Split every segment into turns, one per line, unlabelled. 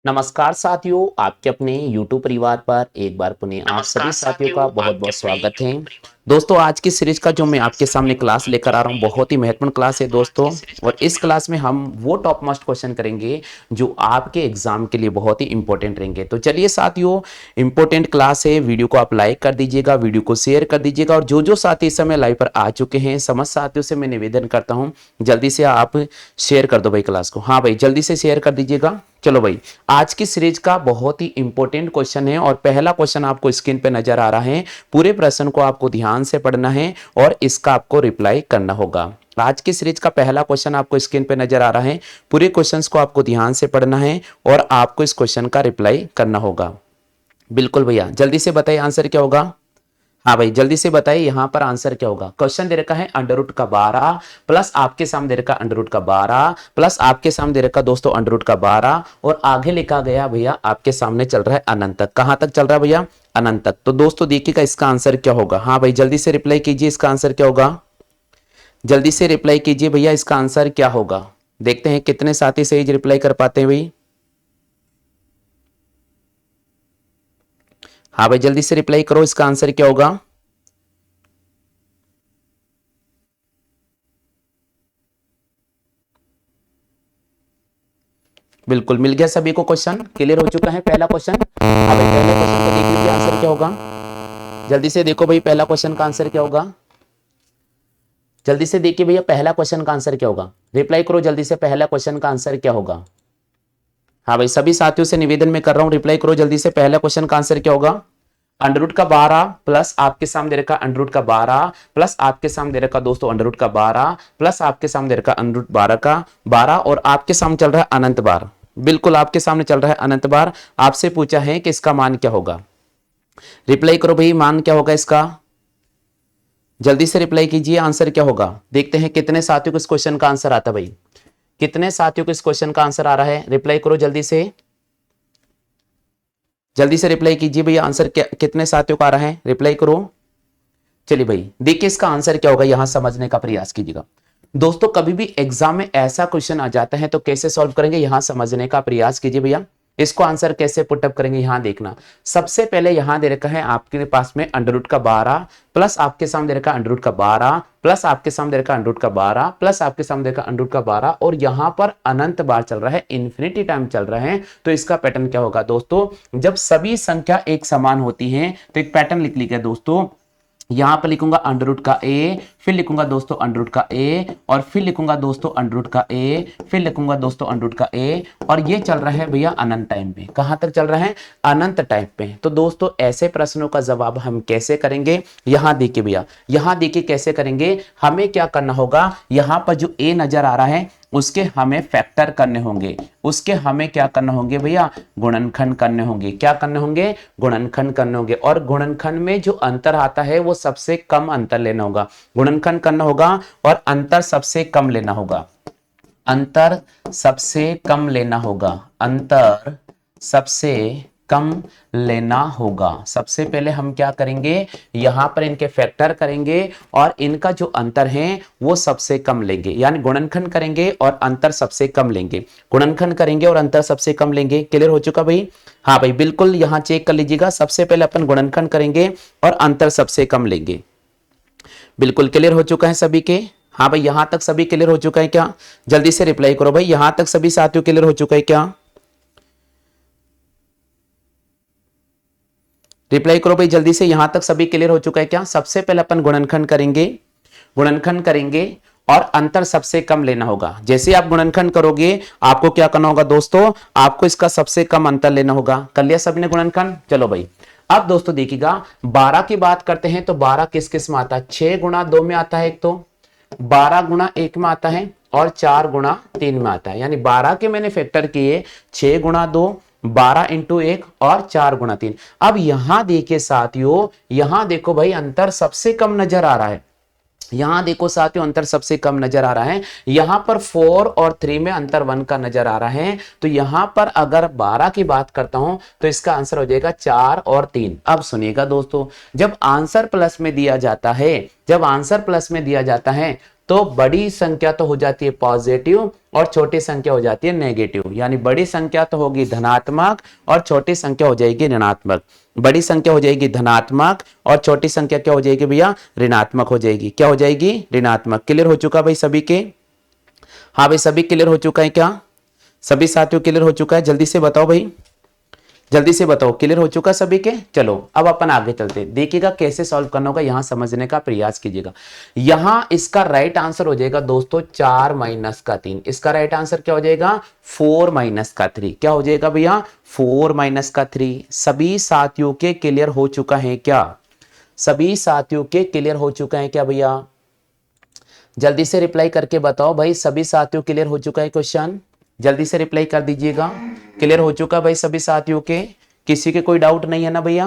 नमस्कार साथियों, आपके अपने YouTube परिवार पर एक बार पुनः आप सभी साथियों का बहुत बहुत स्वागत है। दोस्तों, आज की सीरीज का जो मैं आपके सामने क्लास लेकर आ रहा हूँ, बहुत ही महत्वपूर्ण क्लास है दोस्तों। और इस क्लास में हम वो टॉप मोस्ट क्वेश्चन करेंगे जो आपके एग्जाम के लिए बहुत ही इंपॉर्टेंट रहेंगे। तो चलिए साथियों, इंपॉर्टेंट क्लास है, वीडियो को आप लाइक कर दीजिएगा, वीडियो को शेयर कर दीजिएगा। और जो जो साथी इस समय लाइव पर आ चुके हैं, समस्त साथियों से मैं निवेदन करता हूँ, जल्दी से आप शेयर कर दो भाई क्लास को। हाँ भाई, जल्दी से शेयर कर दीजिएगा। चलो भाई, आज की सीरीज का बहुत ही इंपॉर्टेंट क्वेश्चन है और पहला क्वेश्चन आपको स्क्रीन पे नजर आ रहा है। पूरे प्रश्न को आपको ध्यान से पढ़ना है और इसका आपको रिप्लाई करना होगा। आज की सीरीज का पहला क्वेश्चन आपको स्क्रीन पे नजर आ रहा है। पूरे क्वेश्चंस को आपको ध्यान से पढ़ना है और आपको इस क्वेश्चन का रिप्लाई करना होगा। बिल्कुल भैया, जल्दी से बताइए आंसर क्या होगा। हाँ भाई, जल्दी से बताइए यहाँ पर आंसर क्या होगा। क्वेश्चन दे रखा है अंडर रूट का 12 प्लस आपके सामने दे रखा अंडर रूट का 12 प्लस आपके सामने दे रखा दोस्तों अंडर रूट का 12 और आगे लिखा गया भैया आपके सामने चल रहा है अनंत तक। कहां तक चल रहा है भैया? अनंत तक। तो दोस्तों देखिएगा इसका आंसर क्या होगा। हाँ भाई, जल्दी से रिप्लाई कीजिए, इसका आंसर क्या होगा। जल्दी से रिप्लाई कीजिए भैया, इसका आंसर क्या होगा। देखते हैं कितने साथी सही रिप्लाई कर पाते हैं भाई। हाँ भाई, जल्दी से रिप्लाई करो, इसका आंसर क्या होगा। बिल्कुल मिल गया सभी को, क्वेश्चन क्लियर हो चुका है। पहला क्वेश्चन, अब पहले क्वेश्चन को देख लीजिए आंसर क्या होगा। जल्दी से देखो भाई, पहला क्वेश्चन का आंसर क्या होगा। जल्दी से देखिए भैया, पहला क्वेश्चन का आंसर क्या होगा। रिप्लाई करो जल्दी से, पहला क्वेश्चन का आंसर क्या होगा। हाँ भाई, सभी साथियों से निवेदन में कर रहा हूं, रिप्लाई करो जल्दी से, पहला क्वेश्चन का आंसर क्या होगा। अंडर रूट का 12 प्लस आपके सामने दे रखा अंडर रूट का 12 प्लस आपके सामने दे रखा दोस्तों अंडर रूट का 12 प्लस आपके सामने दे रखा अंडर रूट 12 का 12 और आपके सामने चल रहा है अनंत बार। बिल्कुल आपके सामने चल रहा है अनंत बार। आपसे पूछा है कि इसका मान क्या होगा। रिप्लाई करो भाई, मान क्या होगा इसका। जल्दी से रिप्लाई कीजिए, आंसर क्या होगा। देखते हैं कितने साथियों को इस क्वेश्चन का आंसर आता है भाई। कितने साथियों को इस क्वेश्चन का आंसर आ रहा है। रिप्लाई करो जल्दी से, जल्दी से रिप्लाई कीजिए भैया, आंसर क्या कितने साथियों का आ रहा है। रिप्लाई करो। चलिए भाई, देखिए इसका आंसर क्या होगा, यहां समझने का प्रयास कीजिएगा। दोस्तों, कभी भी एग्जाम में ऐसा क्वेश्चन आ जाता है तो कैसे सॉल्व करेंगे, यहां समझने का प्रयास कीजिए भैया। इसको आंसर कैसे पुटअप करेंगे, यहां देखना। सबसे पहले यहां दे रखा है आपके पास में अंडर रूट का 12 प्लस आपके सामने दे रखा अंडर रूट का 12 प्लस आपके सामने दे रखा अंडर रूट का 12 प्लस आपके सामने दे रखा अंडर रूट का 12 और यहां पर अनंत बार चल रहा है, इन्फिनिटी टाइम चल रहा है। तो इसका पैटर्न क्या होगा दोस्तों, जब सभी संख्या एक समान होती है तो एक पैटर्न लिख लीजिए दोस्तों। यहां पर लिखूंगा अंडर रूट का ए, फिर लिखूंगा दोस्तों अंडर रूट का ए और फिर लिखूंगा दोस्तों अंडर रूट का ए, फिर लिखूंगा दोस्तों अंडर रूट का ए और ये चल रहा है भैया अनंत टाइम पे। कहां तक चल रहा है? अनंत टाइम पे। तो दोस्तों ऐसे प्रश्नों का जवाब हम कैसे करेंगे, यहां देखिए भैया, यहां देखिए कैसे करेंगे। हमें क्या करना होगा, यहां पर जो ए नजर आ रहा है उसके हमें फैक्टर करने होंगे, उसके हमें क्या करना होंगे भैया, गुणनखंड करने होंगे। क्या करने होंगे? गुणनखंड करने होंगे। और गुणनखंड में जो अंतर आता है वो सबसे कम अंतर लेना होगा। गुणनखंड करना होगा और अंतर सबसे कम लेना होगा। अंतर सबसे कम लेना होगा। अंतर सबसे कम लेना होगा। सबसे पहले हम क्या करेंगे, यहां पर इनके फैक्टर करेंगे और इनका जो अंतर है वो सबसे कम लेंगे, यानी गुणनखंड करेंगे और अंतर सबसे कम लेंगे। गुणनखंड करेंगे और अंतर सबसे कम लेंगे। क्लियर हो चुका भाई? हाँ भाई, बिल्कुल यहां चेक कर लीजिएगा। सबसे पहले अपन गुणनखंड करेंगे और अंतर सबसे कम लेंगे। बिल्कुल क्लियर हो चुका है सभी के। हाँ भाई, यहां तक सभी क्लियर हो चुका है क्या? जल्दी से रिप्लाई करो भाई, यहां तक सभी साथियों क्लियर हो चुका है क्या? रिप्लाई करो भाई जल्दी से, यहां तक सभी क्लियर हो चुका है क्या? सबसे पहले अपन गुणनखंड करेंगे, गुणनखंड करेंगे और अंतर सबसे कम लेना होगा। जैसे आप गुणनखंड करोगे आपको क्या करना होगा दोस्तों, आपको इसका सबसे कम अंतर लेना होगा। कर लिया सबने गुणनखंड? चलो भाई, अब दोस्तों देखिएगा 12 की बात करते हैं तो 12 किस किस में आता है, 6 गुणा 2 में आता है, एक तो 12 गुणा 1 में आता है और 4 गुणा 3 में आता है। यानी 12 के मैंने फैक्टर किए 6 गुणा 2, 12 इंटू 1 और 4 गुणा 3। अब यहां देखिए साथियों, यहां देखो भाई अंतर सबसे कम नजर आ रहा है। यहां देखो साथियों अंतर सबसे कम नजर आ रहा है। यहां पर 4 और 3 में अंतर 1 का नजर आ रहा है। तो यहां पर अगर 12 की बात करता हूं तो इसका आंसर हो जाएगा 4 और 3। अब सुनिएगा दोस्तों, जब आंसर प्लस में दिया जाता है, जब आंसर प्लस में दिया जाता है तो बड़ी संख्या तो हो जाती है पॉजिटिव और छोटी संख्या हो जाती है नेगेटिव। यानी बड़ी संख्या तो होगी धनात्मक और छोटी संख्या हो जाएगी ऋणात्मक। बड़ी संख्या हो जाएगी धनात्मक और छोटी संख्या क्या हो जाएगी भैया, ऋणात्मक हो जाएगी। क्या हो जाएगी, ऋणात्मक। क्लियर हो चुका भाई सभी के? हाँ भाई सभी क्लियर हो चुका है क्या? सभी साथियों क्लियर हो चुका है? जल्दी से बताओ भाई, जल्दी से बताओ क्लियर हो चुका सभी के? चलो अब अपन आगे चलते, देखिएगा कैसे सॉल्व करना होगा, यहां समझने का प्रयास कीजिएगा। यहां इसका राइट आंसर हो जाएगा दोस्तों 4 माइनस का 3। इसका राइट आंसर क्या हो जाएगा, 4 माइनस का 3। क्या हो जाएगा भैया, 4 माइनस का 3। सभी साथियों के क्लियर हो चुका है क्या? सभी साथियों के क्लियर हो चुका है क्या भैया? जल्दी से रिप्लाई करके बताओ भाई, सभी साथियों क्लियर हो चुका है क्वेश्चन? जल्दी से रिप्लाई कर दीजिएगा। क्लियर हो चुका भाई सभी साथियों के? किसी के कोई डाउट नहीं है ना भैया?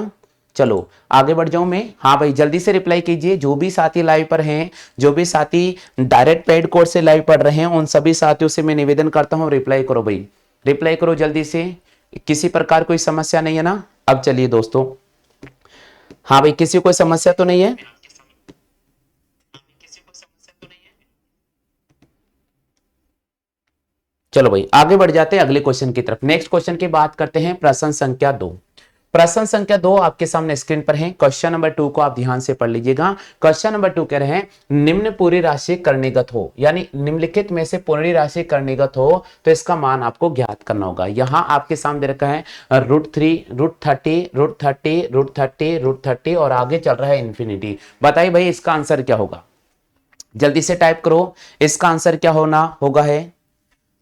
चलो आगे बढ़ जाऊं मैं। हाँ भाई जल्दी से रिप्लाई कीजिए, जो भी साथी लाइव पर हैं, जो भी साथी डायरेक्ट पेड कोर्स से लाइव पढ़ रहे हैं, उन सभी साथियों से मैं निवेदन करता हूं रिप्लाई करो भाई, रिप्लाई करो जल्दी से। किसी प्रकार कोई समस्या नहीं है ना? अब चलिए दोस्तों, हाँ भाई किसी कोई समस्या तो नहीं है? चलो भाई आगे बढ़ जाते हैं अगले क्वेश्चन की तरफ। नेक्स्ट क्वेश्चन की बात करते हैं, प्रश्न संख्या 2। प्रश्न संख्या 2 आपके सामने स्क्रीन पर है। क्वेश्चन नंबर 2 को आप ध्यान से पढ़ लीजिएगा। क्वेश्चन नंबर 2 कह रहे हैं, निम्न पूरी राशि कर्णीगत हो, यानी निम्नलिखित में से पूरी राशि कर्णीगत हो तो इसका मान आपको ज्ञात करना होगा। यहां आपके सामने दे रखा है √3, √30, √30, √30, √30 और आगे चल रहा है इंफिनिटी। बताइए भाई इसका आंसर क्या होगा? जल्दी से टाइप करो, इसका आंसर क्या होना होगा है?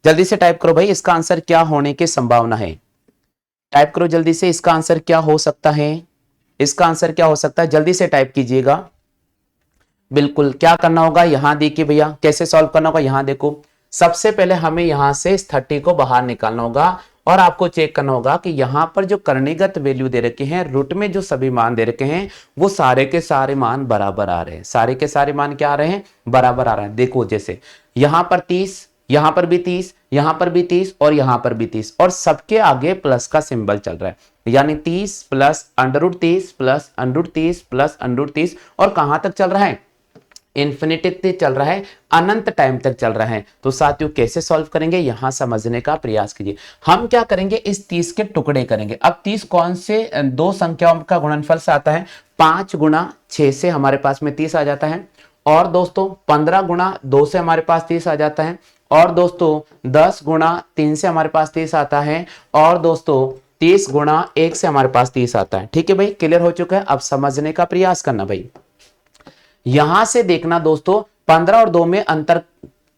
जल्दी से टाइप करो भाई, इसका आंसर क्या होने की संभावना है? टाइप करो जल्दी से, इसका आंसर क्या हो सकता है? इसका आंसर क्या हो सकता है? जल्दी से टाइप कीजिएगा। बिल्कुल, क्या करना होगा यहां देखिए भैया, कैसे सॉल्व करना होगा यहां देखो। सबसे पहले हमें यहां से इस 30 को बाहर निकालना होगा और आपको चेक करना होगा कि यहां पर जो कर्णीगत वैल्यू दे रखे हैं, रूट में जो सभी मान दे रखे हैं, वो सारे के सारे मान बराबर आ रहे हैं। सारे के सारे मान क्या आ रहे हैं? बराबर आ रहे हैं। देखो जैसे यहां पर 30, यहां पर भी 30, यहां पर भी 30 और यहां पर भी 30, और सबके आगे प्लस का सिंबल चल रहा है। यानी 30 प्लस √30 प्लस √30 प्लस √30, और कहां तक चल रहा है? इन्फिनिटी तक चल रहा है, अनंत टाइम तक चल रहा है। तो साथियों कैसे सॉल्व करेंगे, यहां समझने का प्रयास कीजिए। हम क्या करेंगे, इस 30 के टुकड़े करेंगे। अब 30 कौन से दो संख्याओं का गुणनफल से आता है? 5 गुणा 6 से हमारे पास में 30 आ जाता है, और दोस्तों 15 गुणा 2 से हमारे पास 30 आ जाता है, और दोस्तों 10 गुणा 3 से हमारे पास 30 आता है, और दोस्तों 30 गुणा 1 से हमारे पास 30 आता है। ठीक है भाई, क्लियर हो चुका है? अब समझने का प्रयास करना भाई। यहां से देखना दोस्तों, 15 और 2 में अंतर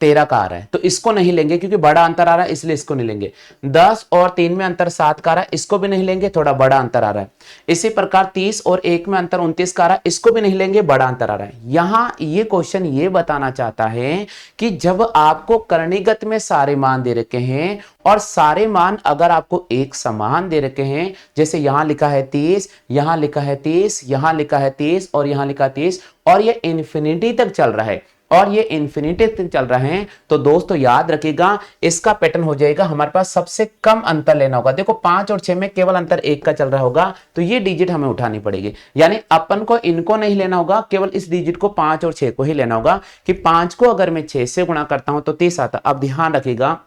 13 का आ रहा है, तो इसको नहीं लेंगे क्योंकि बड़ा अंतर आ रहा है, इसलिए इसको नहीं लेंगे। 10 और 3 में अंतर 7 का आ रहा है, इसको भी नहीं लेंगे, थोड़ा बड़ा अंतर आ रहा है। इसी प्रकार 30 और 1 में अंतर 29 का आ रहा है, इसको भी नहीं लेंगे, बड़ा अंतर आ रहा है। यहां ये क्वेश्चन ये बताना चाहता है कि जब आपको कर्णीगत में सारे मान दे रखे हैं और सारे मान अगर आपको एक समान दे रखे हैं, जैसे यहां लिखा है 30, यहां लिखा है 30, यहां लिखा है 30 और यहां लिखा 30, और ये इंफिनिटी तक चल रहा है, और ये इंफिनिटी तक चल रहे हैं, तो दोस्तों याद रखिएगा इसका पैटर्न हो जाएगा, हमारे पास सबसे कम अंतर लेना होगा। देखो 5 और 6 में केवल अंतर 1 का चल रहा होगा, तो ये डिजिट हमें उठानी पड़ेगी। यानी अपन को इनको नहीं लेना होगा, केवल इस डिजिट को 5 और 6 को ही लेना होगा कि 5 को अगर मैं 6 से गुणा करता हूं तो 30 आता। अब ध्यान रखिएगा,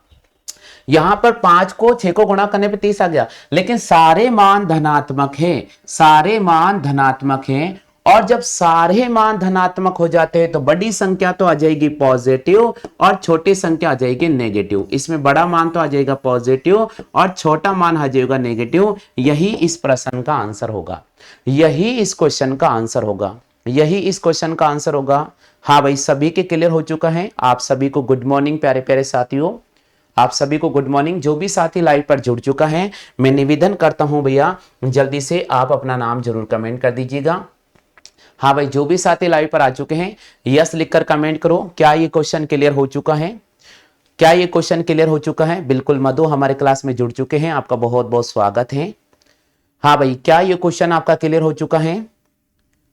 यहां पर 5 को 6 को गुणा करने पे 30 आ गया, लेकिन सारे मान धनात्मक हैं, सारे मान धनात्मक हैं, और जब सारे मान धनात्मक हो जाते हैं तो बड़ी संख्या तो आ जाएगी पॉजिटिव और छोटी संख्या आ जाएगी नेगेटिव। इसमें बड़ा मान तो आ जाएगा पॉजिटिव और छोटा मान आ जाएगा नेगेटिव। यही इस प्रश्न का आंसर होगा, यही इस क्वेश्चन का आंसर होगा, यही इस क्वेश्चन का आंसर होगा। हाँ भाई सभी के क्लियर हो चुका है? आप सभी को गुड मॉर्निंग प्यारे प्यारे साथियों, आप सभी को गुड मॉर्निंग। जो भी साथी लाइव पर जुड़ चुका है, मैं निवेदन करता हूं भैया जल्दी से आप अपना नाम जरूर कमेंट कर दीजिएगा। हाँ भाई जो भी साथी लाइव पर आ चुके हैं, यस लिखकर कमेंट करो। क्या ये क्वेश्चन क्लियर हो चुका है? क्या ये क्वेश्चन क्लियर हो चुका है? बिल्कुल, मधु हमारे क्लास में जुड़ चुके हैं, आपका बहुत बहुत स्वागत है। हाँ भाई क्या ये क्वेश्चन आपका क्लियर हो चुका है?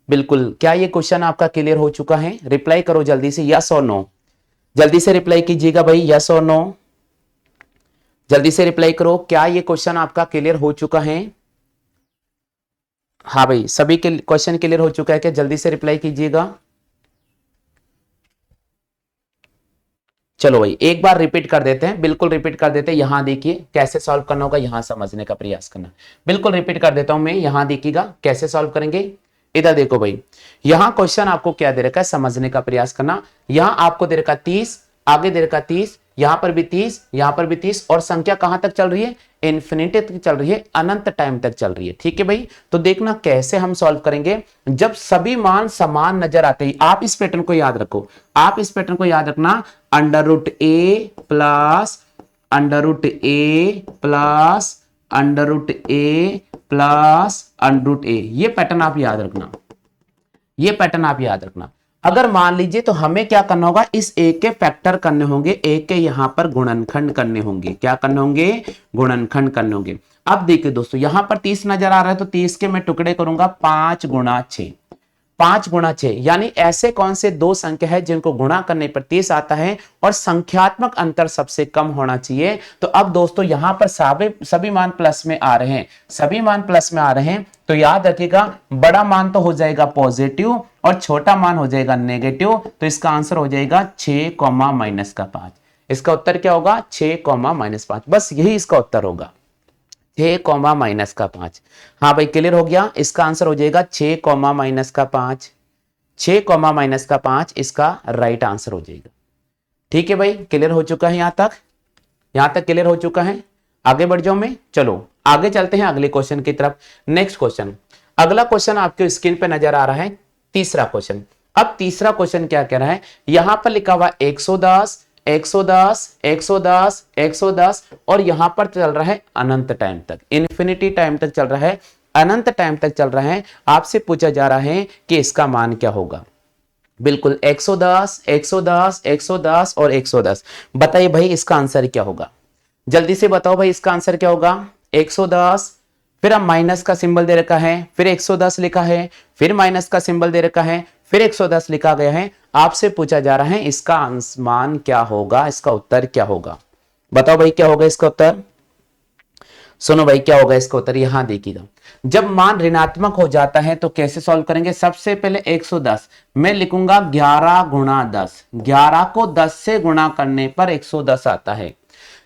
बिल्कुल, क्या ये क्वेश्चन आपका क्लियर हो चुका है? रिप्लाई करो जल्दी से, यस और नो। जल्दी से रिप्लाई कीजिएगा भाई, यस और नो। जल्दी से रिप्लाई करो, क्या ये क्वेश्चन आपका क्लियर हो चुका है? हाँ भाई सभी के क्वेश्चन क्लियर हो चुका है क्या? जल्दी से रिप्लाई कीजिएगा। चलो भाई एक बार रिपीट कर देते हैं, बिल्कुल रिपीट कर देते हैं। यहां देखिए कैसे सॉल्व करना होगा, यहां समझने का प्रयास करना। बिल्कुल रिपीट कर देता हूं मैं, यहां देखिएगा कैसे सॉल्व करेंगे। इधर देखो भाई, यहां क्वेश्चन आपको क्या दे रखा है, समझने का प्रयास करना। यहां आपको दे रखा 30, आगे दे रखा 30, यहां पर भी 30, यहां पर भी 30, और संख्या कहां तक चल रही है, इन्फिनिटी तक चल रही है, अनंत टाइम तक चल रही है। ठीक है भाई, तो देखना कैसे हम सॉल्व करेंगे। जब सभी मान समान नजर आते हैं, आप इस पैटर्न को याद रखो, आप इस पैटर्न को याद रखना, अंडर रूट ए प्लस अंडर रूट ए प्लस अंडर रूट ए प्लस अंडर रूट ए, ये पैटर्न आप याद रखना, ये पैटर्न आप याद रखना। अगर मान लीजिए तो हमें क्या करना होगा, इस ए के फैक्टर करने होंगे, ए के यहां पर गुणनखंड करने होंगे। क्या करने होंगे, गुणनखंड करने होंगे। अब देखिए दोस्तों, यहां पर 30 नजर आ रहा है, तो 30 के मैं टुकड़े करूंगा 5 गुणा 6, 5 गुणा 6, यानी ऐसे कौन से दो संख्या है जिनको गुणा करने पर 30 आता है और संख्यात्मक अंतर सबसे कम होना चाहिए। तो अब दोस्तों यहां पर सभी मान प्लस में आ रहे हैं, सभी मान प्लस में आ रहे हैं, तो याद रखिएगा बड़ा मान तो हो जाएगा पॉजिटिव और छोटा मान हो जाएगा नेगेटिव। तो इसका आंसर हो जाएगा 6 कॉमा माइनस का 5। इसका उत्तर क्या होगा, 6 कॉमा माइनस 5, बस यही इसका उत्तर होगा, 6 कॉमा माइनस का 5। हाँ भाई क्लियर हो गया, इसका आंसर हो जाएगा 6 कॉमा माइनस का 5, 6 कॉमा माइनस का 5 इसका राइट आंसर हो जाएगा। ठीक है भाई, क्लियर हो चुका है यहां तक, यहां तक क्लियर हो चुका है। आगे बढ़ जाओ मैं, चलो आगे चलते हैं अगले क्वेश्चन की तरफ। नेक्स्ट क्वेश्चन, अगला क्वेश्चन आपके स्क्रीन पे नजर आ रहा है, तीसरा क्वेश्चन। अब तीसरा क्वेश्चन क्या कह रहा है, यहां पर लिखा हुआ 110, 110, 110, 110, और यहां पर चल रहा है अनंत टाइम तक, इन्फिनिटी टाइम तक चल रहा है, अनंत टाइम तक चल रहा है। आपसे पूछा जा रहा है कि इसका मान क्या होगा। बिल्कुल 110, 110, 110 और 110, बताइए भाई इसका आंसर क्या होगा, जल्दी से बताओ भाई इसका आंसर क्या होगा। 110, फिर अब माइनस का सिंबल दे रखा है, फिर 110 लिखा है, फिर माइनस का सिंबल दे रखा है, फिर 110 लिखा गया है। आपसे पूछा जा रहा है इसका मान क्या होगा, इसका उत्तर क्या होगा, बताओ भाई क्या होगा इसका उत्तर। सुनो भाई क्या होगा इसका उत्तर, यहां देखिएगा। जब मान ऋणात्मक हो जाता है तो कैसे सॉल्व करेंगे, सबसे पहले 110 मैं लिखूंगा 11 गुणा 10, 11 को 10 से गुणा करने पर 110 आता है,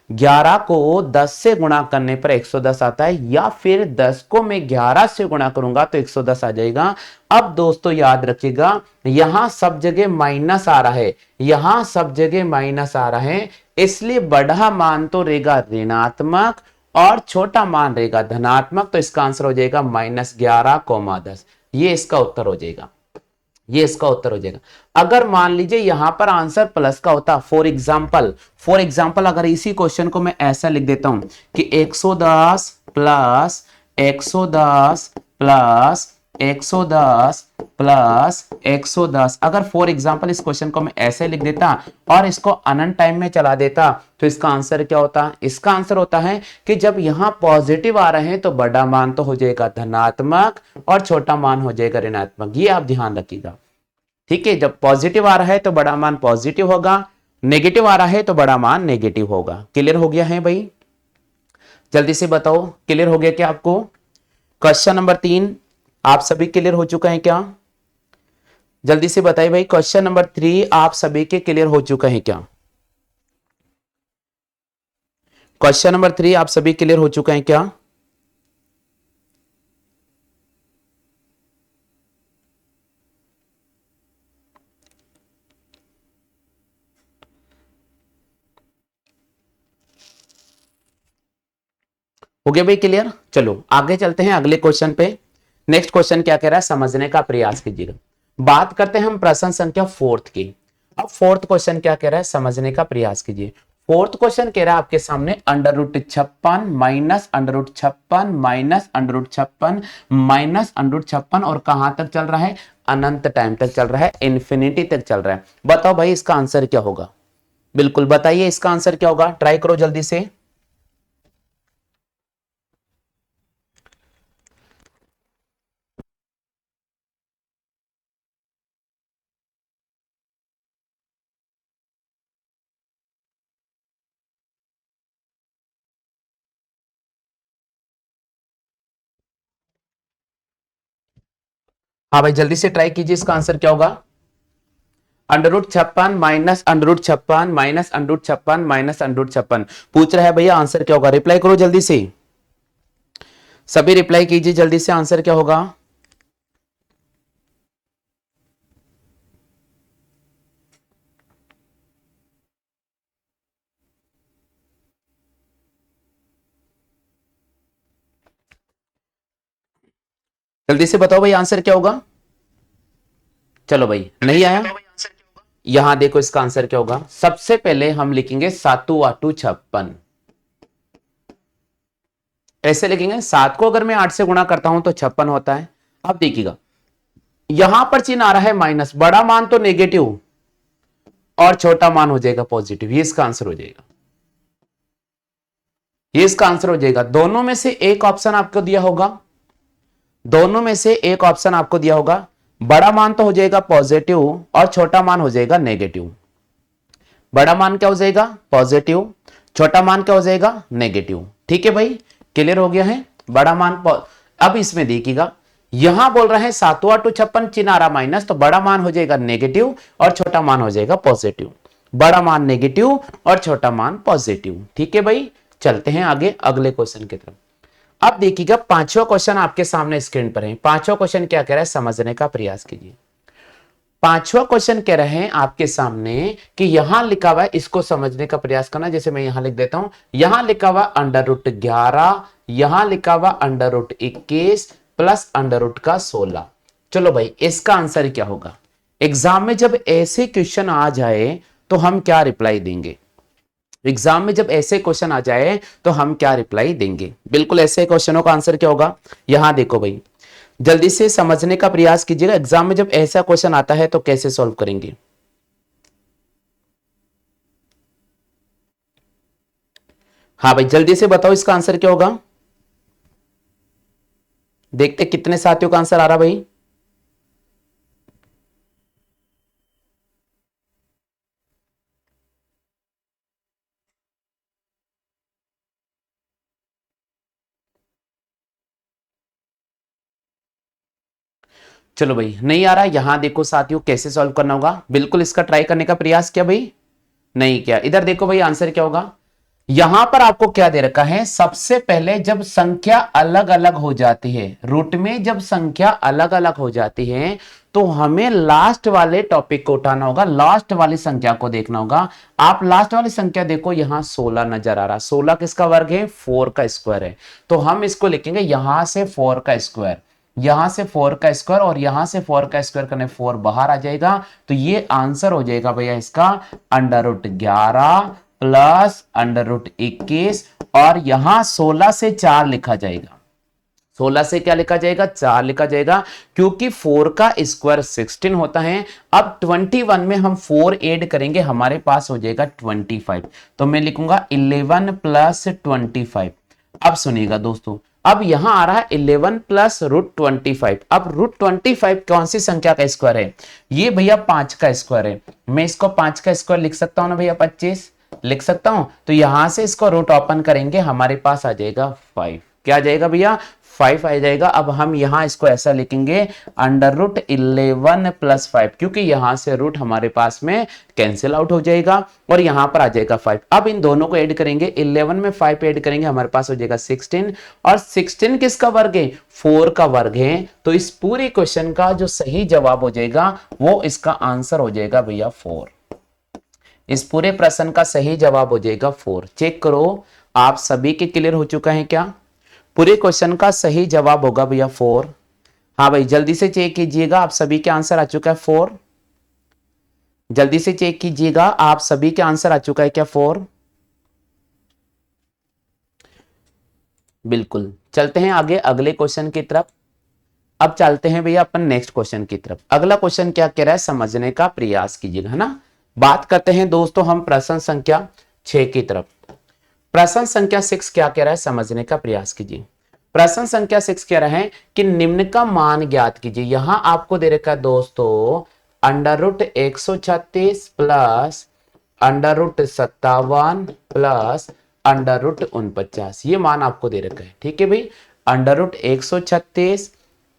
11 को 10 से गुणा करने पर 110 आता है, या फिर 10 को मैं 11 से गुणा करूंगा तो 110 आ जाएगा। अब दोस्तों याद रखिएगा, यहां सब जगह माइनस आ रहा है, यहां सब जगह माइनस आ रहा है, इसलिए बड़ा मान तो रहेगा ऋणात्मक और छोटा मान रहेगा धनात्मक। तो इसका आंसर हो जाएगा -11,10, ये इसका उत्तर हो जाएगा, ये इसका उत्तर हो जाएगा। अगर मान लीजिए यहां पर आंसर प्लस का होता, फॉर एग्जांपल अगर इसी क्वेश्चन को मैं ऐसा लिख देता हूं कि 110 प्लस 110 प्लस 110 प्लस 110, अगर फॉर एग्जांपल इस क्वेश्चन को मैं ऐसे लिख देता और इसको अनंत टाइम में चला देता, तो इसका आंसर क्या होता, इसका आंसर होता है कि जब यहां पॉजिटिव आ रहे हैं तो बड़ा मान तो हो जाएगा धनात्मक और छोटा मान हो जाएगा ऋणात्मक, ये आप ध्यान रखिएगा। ठीक है, जब पॉजिटिव आ रहा है तो बड़ा मान पॉजिटिव होगा, नेगेटिव आ रहा है तो बड़ा मान नेगेटिव होगा। क्लियर हो गया है भाई, जल्दी से बताओ क्लियर हो गया क्या आपको। क्वेश्चन नंबर 3 आप सभी क्लियर हो चुका है क्या, जल्दी से बताइए भाई। क्वेश्चन नंबर 3 आप सभी के क्लियर हो चुका है क्या, क्वेश्चन नंबर 3 आप सभी क्लियर हो चुका है क्या। हो गया भाई क्लियर, चलो आगे चलते हैं अगले क्वेश्चन पे। नेक्स्ट क्वेश्चन क्या कह रहा है, समझने का प्रयास कीजिएगा। बात करते हैं हम प्रश्न संख्या 4 की। अब 4th क्वेश्चन क्या कह रहा है, समझने का प्रयास कीजिए। 4th क्वेश्चन कह रहा है आपके सामने √56 माइनस √56 माइनस √56 माइनस √56, और कहां तक चल रहा है, अनंत टाइम तक चल रहा है, इंफिनिटी तक चल रहा है। बताओ भाई इसका आंसर क्या होगा, बिल्कुल बताइए इसका आंसर क्या होगा, ट्राई करो जल्दी से। हाँ भाई जल्दी से ट्राई कीजिए, इसका आंसर क्या होगा। √56 माइनस √56 माइनस √56 माइनस √56 पूछ रहा है भैया आंसर क्या होगा। रिप्लाई करो जल्दी से, सभी रिप्लाई कीजिए जल्दी से, आंसर क्या होगा। जल्दी से बताओ भाई आंसर क्या होगा। चलो भाई नहीं आया, यहां देखो इसका आंसर क्या होगा। सबसे पहले हम लिखेंगे 7×8 = 56, ऐसे लिखेंगे। 7 को अगर मैं 8 से गुणा करता हूं तो 56 होता है। अब देखिएगा यहां पर चिन्ह आ रहा है माइनस, बड़ा मान तो नेगेटिव और छोटा मान हो जाएगा पॉजिटिव, ये इसका आंसर हो जाएगा, ये इसका आंसर हो जाएगा। दोनों में से एक ऑप्शन आपको दिया होगा, दोनों में से एक ऑप्शन आपको दिया होगा। बड़ा मान तो हो जाएगा पॉजिटिव और छोटा मान हो जाएगा नेगेटिव। बड़ा मान क्या हो जाएगा पॉजिटिव, छोटा मान क्या हो जाएगा नेगेटिव। ठीक है भाई, क्लियर हो गया है। बड़ा मान अब इसमें देखिएगा यहां बोल रहे हैं 7×8 = 56, चिन्ह आ रहा माइनस, तो बड़ा मान हो जाएगा नेगेटिव और छोटा मान हो जाएगा पॉजिटिव। बड़ा मान नेगेटिव और छोटा मान पॉजिटिव। ठीक है भाई, चलते हैं आगे अगले क्वेश्चन की तरफ। अब देखिएगा पांचवा क्वेश्चन आपके सामने स्क्रीन पर है। पांचवा क्वेश्चन क्या कह रहा है समझने का प्रयास कीजिए। पांचवा क्वेश्चन कह रहे हैं आपके सामने कि यहां लिखा हुआ है, इसको समझने का प्रयास करना। जैसे मैं यहां लिख देता हूं, यहां लिखा हुआ √11, यहां लिखा हुआ √21 प्लस √16। चलो भाई इसका आंसर क्या होगा। एग्जाम में जब ऐसे क्वेश्चन आ जाए तो हम क्या रिप्लाई देंगे। एग्जाम में जब ऐसे क्वेश्चन आ जाए तो हम क्या रिप्लाई देंगे। बिल्कुल ऐसे क्वेश्चनों का आंसर क्या होगा। यहां देखो भाई जल्दी से समझने का प्रयास कीजिएगा। एग्जाम में जब ऐसा क्वेश्चन आता है तो कैसे सॉल्व करेंगे। हाँ भाई जल्दी से बताओ इसका आंसर क्या होगा। देखते कितने साथियों का आंसर आ रहा भाई। चलो भाई नहीं आ रहा, यहां देखो साथियों कैसे सॉल्व करना होगा। बिल्कुल इसका ट्राई करने का प्रयास किया भाई, नहीं किया। इधर देखो भाई आंसर क्या होगा। यहां पर आपको क्या दे रखा है, सबसे पहले जब संख्या अलग अलग हो जाती है, रूट में जब संख्या अलग अलग हो जाती है तो हमें लास्ट वाले टॉपिक को उठाना होगा, लास्ट वाली संख्या को देखना होगा। आप लास्ट वाली संख्या देखो, यहां 16 नजर आ रहा। 16 किसका वर्ग है 4 का स्क्वायर है, तो हम इसको लिखेंगे यहां से 4 का स्क्वायर, यहां से 4 का स्क्वायर और यहां से 4 का स्क्वायर करने 4 बाहर आ जाएगा। तो ये आंसर हो जाएगा भैया इसका √11 प्लस √21 और यहां 16 से 4 लिखा जाएगा। 16 से क्या लिखा जाएगा 4 लिखा जाएगा, क्योंकि 4 का स्क्वायर 16 होता है। अब 21 में हम 4 ऐड करेंगे, हमारे पास हो जाएगा 25। तो मैं लिखूंगा 11 प्लस 25। अब सुनिएगा दोस्तों, अब यहां आ रहा है 11 प्लस √25। अब √25 कौन सी संख्या का स्क्वायर है, ये भैया 5 का स्क्वायर है। मैं इसको 5 का स्क्वायर लिख सकता हूं ना भैया, 25 लिख सकता हूं। तो यहां से इसको रूट ओपन करेंगे, हमारे पास आ जाएगा 5। क्या आ जाएगा भैया 5 आ जाएगा। अब हम यहां इसको ऐसा लिखेंगे √11 प्लस 5, क्योंकि यहां से रूट हमारे पास में कैंसिल आउट हो जाएगा और यहां पर आ जाएगा 5। अब इन दोनों को ऐड करेंगे, 11 में 5 ऐड करेंगे, हमारे पास हो जाएगा 16। और 16 किसका वर्ग है 4 का वर्ग है। तो इस पूरे क्वेश्चन का जो सही जवाब हो जाएगा वो इसका आंसर हो जाएगा भैया 4। इस पूरे प्रश्न का सही जवाब हो जाएगा 4। चेक करो आप सभी के क्लियर हो चुका है क्या। पूरे क्वेश्चन का सही जवाब होगा भैया 4। हाँ भाई जल्दी से चेक कीजिएगा, आप सभी के आंसर आ चुका है 4। जल्दी से चेक कीजिएगा, आप सभी के आंसर आ चुका है क्या 4। बिल्कुल, चलते हैं आगे अगले क्वेश्चन की तरफ। अब चलते हैं भैया अपन नेक्स्ट क्वेश्चन की तरफ। अगला क्वेश्चन क्या कह रहा है समझने का प्रयास कीजिएगा, है ना। बात करते हैं दोस्तों हम प्रश्न संख्या 6 की तरफ। प्रश्न संख्या 6 क्या कह रहा है समझने का प्रयास कीजिए। प्रश्न संख्या 6 कह रहा है कि निम्न का मान ज्ञात कीजिए। यहां आपको दे रखा है दोस्तों √136 प्लस √57 प्लस √49, ये मान आपको दे रखा है। ठीक है भाई, √136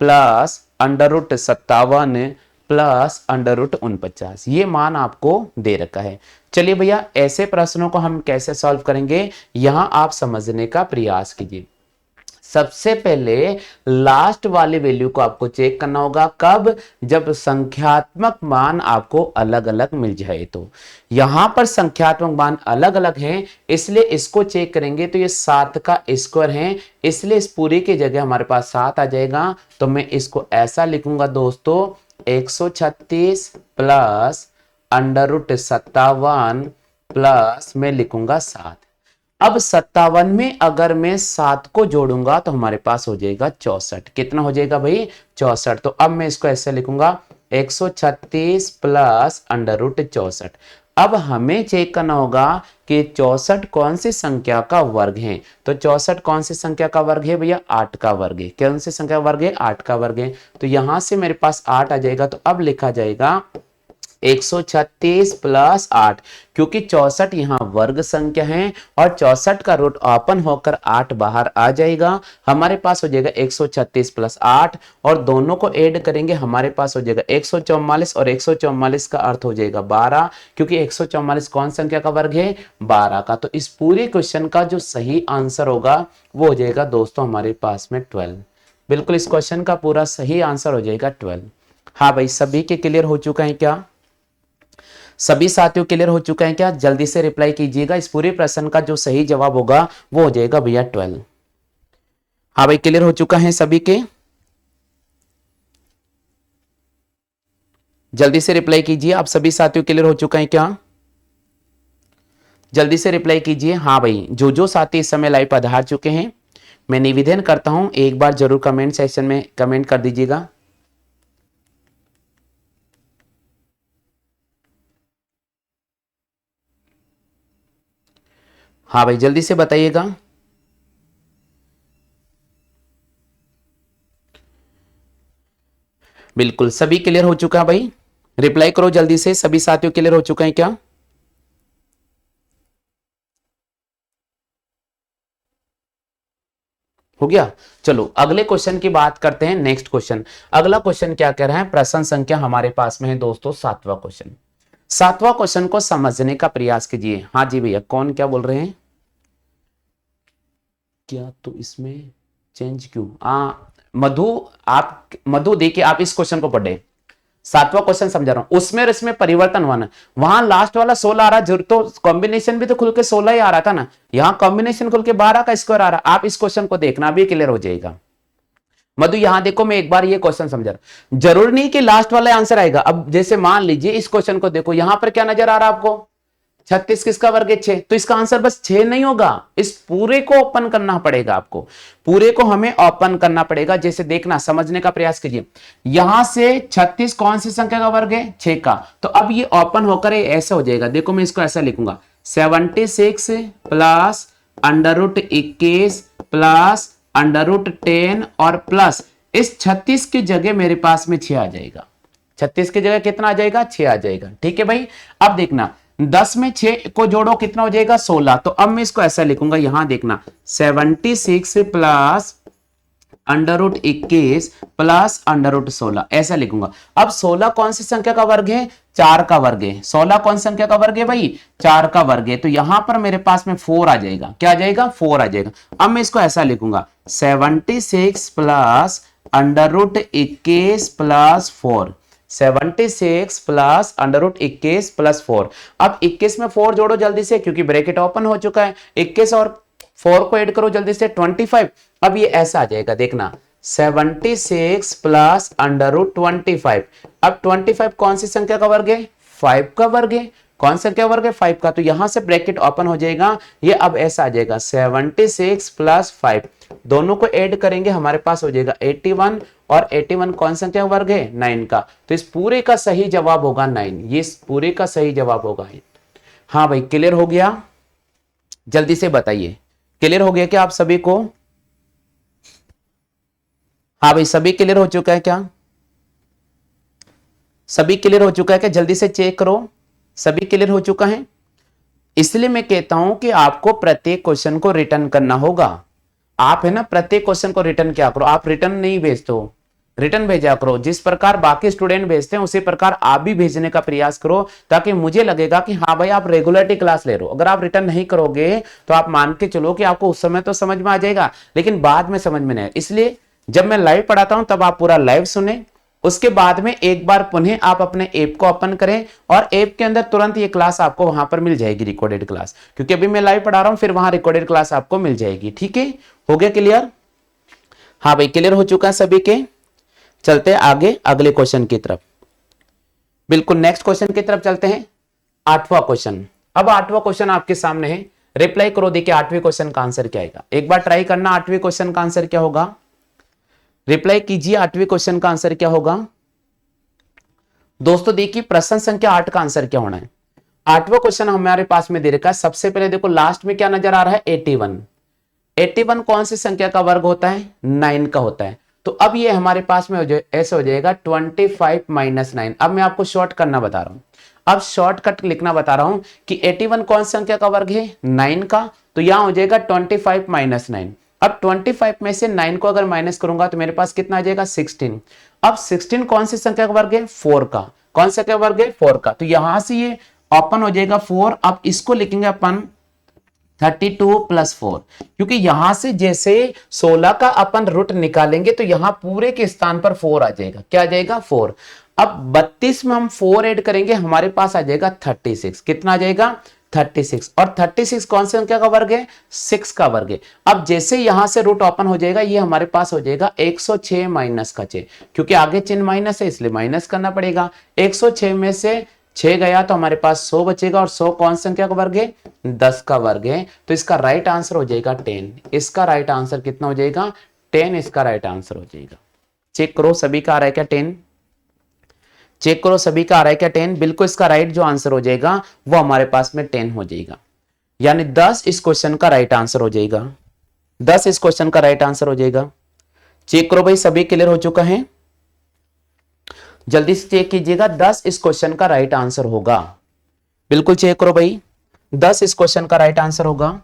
प्लस √57 प्लस अंडर रूट 49, ये मान आपको दे रखा है। चलिए भैया ऐसे प्रश्नों को हम कैसे सॉल्व करेंगे, यहां आप समझने का प्रयास कीजिए। सबसे पहले लास्ट वाली वैल्यू को आपको चेक करना होगा, कब, जब संख्यात्मक मान आपको अलग अलग मिल जाए। तो यहां पर संख्यात्मक मान अलग अलग हैं, इसलिए इसको चेक करेंगे तो ये 7 का स्क्वायर है, इसलिए इस पूरी की जगह हमारे पास 7 आ जाएगा। तो मैं इसको ऐसा लिखूंगा दोस्तों, 136 प्लस अंडर रूट 57 प्लस मैं लिखूंगा 7। अब 57 में अगर मैं 7 को जोड़ूंगा तो हमारे पास हो जाएगा 64। कितना हो जाएगा भाई, 64। तो अब मैं इसको ऐसे लिखूंगा 136 प्लस अंडर रूट 64। अब हमें चेक करना होगा कि 64 कौन सी संख्या का वर्ग है। तो 64 कौन सी संख्या का वर्ग है भैया, 8 का वर्ग है। कौन सी संख्या का वर्ग है, 8 का वर्ग है। तो यहां से मेरे पास 8 आ जाएगा। तो अब लिखा जाएगा 136 प्लस 8, क्योंकि 64 यहां वर्ग संख्या है और 64 का रूट ओपन होकर 8 बाहर आ जाएगा। हमारे पास हो जाएगा 136 प्लस 8 और दोनों को ऐड करेंगे, हमारे पास हो जाएगा 144 और 144 का अर्थ हो जाएगा 12, क्योंकि 144 कौन संख्या का वर्ग है, 12 का। तो इस पूरे क्वेश्चन का जो सही आंसर होगा वो हो जाएगा दोस्तों हमारे पास में 12। बिल्कुल इस क्वेश्चन का पूरा सही आंसर हो जाएगा 12। हाँ भाई, सभी के क्लियर हो चुका है क्या, सभी साथियों क्लियर हो चुका है क्या, जल्दी से रिप्लाई कीजिएगा। इस पूरे प्रश्न का जो सही जवाब होगा वो हो जाएगा भैया 12। हाँ भाई, क्लियर हो चुका है सभी के, जल्दी से रिप्लाई कीजिए। आप सभी साथियों क्लियर हो चुका है क्या, जल्दी से रिप्लाई कीजिए। हाँ भाई, जो साथी इस समय लाइव पधार चुके हैं, मैं निवेदन करता हूं एक बार जरूर कमेंट सेक्शन में कमेंट कर दीजिएगा। हाँ भाई, जल्दी से बताइएगा। बिल्कुल सभी क्लियर हो चुका है भाई, रिप्लाई करो जल्दी से। सभी साथियों क्लियर हो चुका है क्या, हो गया। चलो अगले क्वेश्चन की बात करते हैं। नेक्स्ट क्वेश्चन, अगला क्वेश्चन क्या कह रहा है, प्रश्न संख्या हमारे पास में है दोस्तों 7वां क्वेश्चन। 7वां क्वेश्चन को समझने का प्रयास कीजिए। हाँ जी भैया, कौन क्या बोल रहे हैं, क्या तो इसमें चेंज क्यों, मधु, आप मधु देखिए, आप इस क्वेश्चन को पढ़े, 7वां क्वेश्चन समझा रहा हूं, उसमें और इसमें परिवर्तन हुआ ना, वहां लास्ट वाला 16 आ रहा, जरूर तो कॉम्बिनेशन भी तो खुल के 16 ही आ रहा था ना, यहां कॉम्बिनेशन खुल के 12 का स्क्वायर आ रहा। आप इस क्वेश्चन को देखना, भी क्लियर हो जाएगा। मधु यहां देखो, मैं एक बार ये क्वेश्चन समझा रहा, जरूर नहीं कि लास्ट वाला आंसर आएगा। अब जैसे मान लीजिए इस क्वेश्चन को देखो, यहां पर क्या नजर आ रहा है आपको, 36 किसका वर्ग है, 6। तो इसका आंसर बस 6 नहीं होगा, इस पूरे को ओपन करना पड़ेगा आपको, पूरे को हमें ओपन करना पड़ेगा। जैसे देखना, समझने का प्रयास कीजिए, यहां से 36 कौन सी संख्या का वर्ग है, 6 का। तो अब ये ओपन होकर ऐसा हो जाएगा, देखो मैं इसको ऐसा लिखूंगा, 76 plus under root 21 plus under root 10 और प्लस इस 36 की जगह मेरे पास में 6 आ जाएगा। 36 की जगह कितना आ जाएगा, 6 आ जाएगा। ठीक है भाई, अब देखना 10 में 6 को जोड़ो कितना हो जाएगा, 16। तो अब मैं इसको ऐसा लिखूंगा, यहां देखना 76 plus under root 21 plus under root 16, ऐसा लिखूंगा। अब 16 कौन सी संख्या का वर्ग है, 4 का वर्ग है। 16 कौन सी संख्या का वर्ग है भाई, 4 का वर्ग है। तो यहां पर मेरे पास में 4 आ जाएगा, क्या आ जाएगा, 4 आ जाएगा। अब मैं इसको ऐसा लिखूंगा, 76 plus under root 21 plus 4, 76 plus under root 21 plus 4। अब 21 में 4 जोड़ो जल्दी से, क्योंकि ब्रैकेट ओपन हो चुका है। 21 और 4 को ऐड करो जल्दी से, 25। अब ये ऐसा आ जाएगा, देखना 76 प्लस अंडर रूट 25। अब 25 कौन सी संख्या का वर्ग है, 5 का वर्ग है। कौन सा क्या वर्ग है, 5 का। तो यहां से ब्रैकेट ओपन हो जाएगा, ये अब ऐसा आ जाएगा 76 प्लस 5, दोनों को ऐड करेंगे हमारे पास हो जाएगा 81 और 81 कौन सा क्या वर्ग है, 9 का। तो इस पूरे का सही जवाब होगा 9, ये इस पूरे का सही जवाब होगा। हाँ भाई, क्लियर हो गया, जल्दी से बताइए, क्लियर हो गया क्या आप सभी को। हाँ भाई, सभी क्लियर हो चुका है क्या, सभी क्लियर हो चुका है क्या, जल्दी से चेक करो, सभी क्लियर हो चुका है। इसलिए मैं कहता हूं कि आपको प्रत्येक क्वेश्चन को रिटर्न करना होगा। आप है ना, प्रत्येक क्वेश्चन को रिटर्न क्या करो, आप रिटर्न नहीं भेजते हो, रिटर्न भेजा करो। जिस प्रकार बाकी स्टूडेंट भेजते हैं उसी प्रकार आप भी भेजने का प्रयास करो, ताकि मुझे लगेगा कि हाँ भाई आप रेगुलरिटी क्लास ले रहे हो। अगर आप रिटर्न नहीं करोगे तो आप मान के चलो कि आपको उस समय तो समझ में आ जाएगा, लेकिन बाद में समझ में नहीं। इसलिए जब मैं लाइव पढ़ाता हूं तब आप पूरा लाइव सुने, उसके बाद में एक बार पुनः आप अपने ऐप को ओपन करें और ऐप के अंदर तुरंत ये क्लास आपको वहां पर मिल जाएगी, रिकॉर्डेड क्लास, क्योंकि अभी मैं लाइव पढ़ा रहा हूं, फिर वहां रिकॉर्डेड क्लास आपको मिल जाएगी। ठीक है, हो गया क्लियर? हाँ भाई क्लियर हो चुका है सभी के। चलते हैं आगे अगले क्वेश्चन की तरफ। बिल्कुल नेक्स्ट क्वेश्चन की तरफ चलते हैं। 8वां क्वेश्चन। अब 8वां क्वेश्चन आपके सामने है, रिप्लाई करो। देखिए 8वें क्वेश्चन का आंसर क्या आएगा, एक बार ट्राई करना। 8वें क्वेश्चन का आंसर क्या होगा, रिप्लाई कीजिए। 8वें क्वेश्चन का आंसर क्या होगा दोस्तों? देखिए प्रश्न संख्या 8 का आंसर क्या होना है। 8वां क्वेश्चन हमारे पास में दे रखा है। सबसे पहले देखो लास्ट में क्या नजर आ रहा है, 81। 81 कौन सी संख्या का वर्ग होता है, 9 का होता है। तो अब ये हमारे पास में ऐसे हो जाएगा 25 माइनस 9। अब मैं आपको शॉर्ट करना बता रहा हूं, अब शॉर्टकट लिखना बता रहा हूं कि 81 कौन सी संख्या का वर्ग है, 9 का। तो यहां हो जाएगा 25 माइनस 9। अब 25 में से 9 को अगर माइनस करूंगा तो मेरे पास कितना आ जाएगा, 16। अब 16 कौन सी संख्या का वर्ग है, 4 का। कौन सा क्या वर्ग है, 4 का। तो यहां से ये ओपन हो जाएगा 4। अब इसको लिखेंगे अपन 32 प्लस 4, क्योंकि यहां से जैसे 16 का अपन रूट निकालेंगे तो यहां पूरे के स्थान पर 4 आ जाएगा। क्या आ जाएगा, 4। अब 32 में हम 4 ऐड करेंगे, हमारे पास आ जाएगा 36। कितना आ जाएगा, 36। और 36 कौन सी संख्या का वर्ग है, 6 का वर्ग है। अब जैसे यहां से रूट ओपन हो जाएगा, ये हमारे पास हो जाएगा 106 माइनस का 6, क्योंकि आगे चिन्ह माइनस है इसलिए माइनस करना पड़ेगा। 106 में से 6 गया तो हमारे पास 100 बचेगा, और 100 कौन सी संख्या का वर्ग है, 10 का वर्ग है। तो इसका राइट आंसर हो जाएगा 10। इसका राइट आंसर कितना हो जाएगा, 10 इसका राइट आंसर हो जाएगा। चेक करो सभी का आ रहा है क्या 10, चेक करो सभी का आ रहा है क्या 10। बिल्कुल इसका राइट जो आंसर हो जाएगा वो हमारे पास में 10 हो जाएगा, यानी 10 इस क्वेश्चन का राइट आंसर हो जाएगा। 10 इस क्वेश्चन का राइट आंसर हो जाएगा। चेक करो भाई सभी क्लियर हो चुका है, जल्दी से चेक कीजिएगा। 10 इस क्वेश्चन का राइट आंसर होगा। बिल्कुल चेक करो भाई, 10 इस क्वेश्चन का राइट आंसर होगा।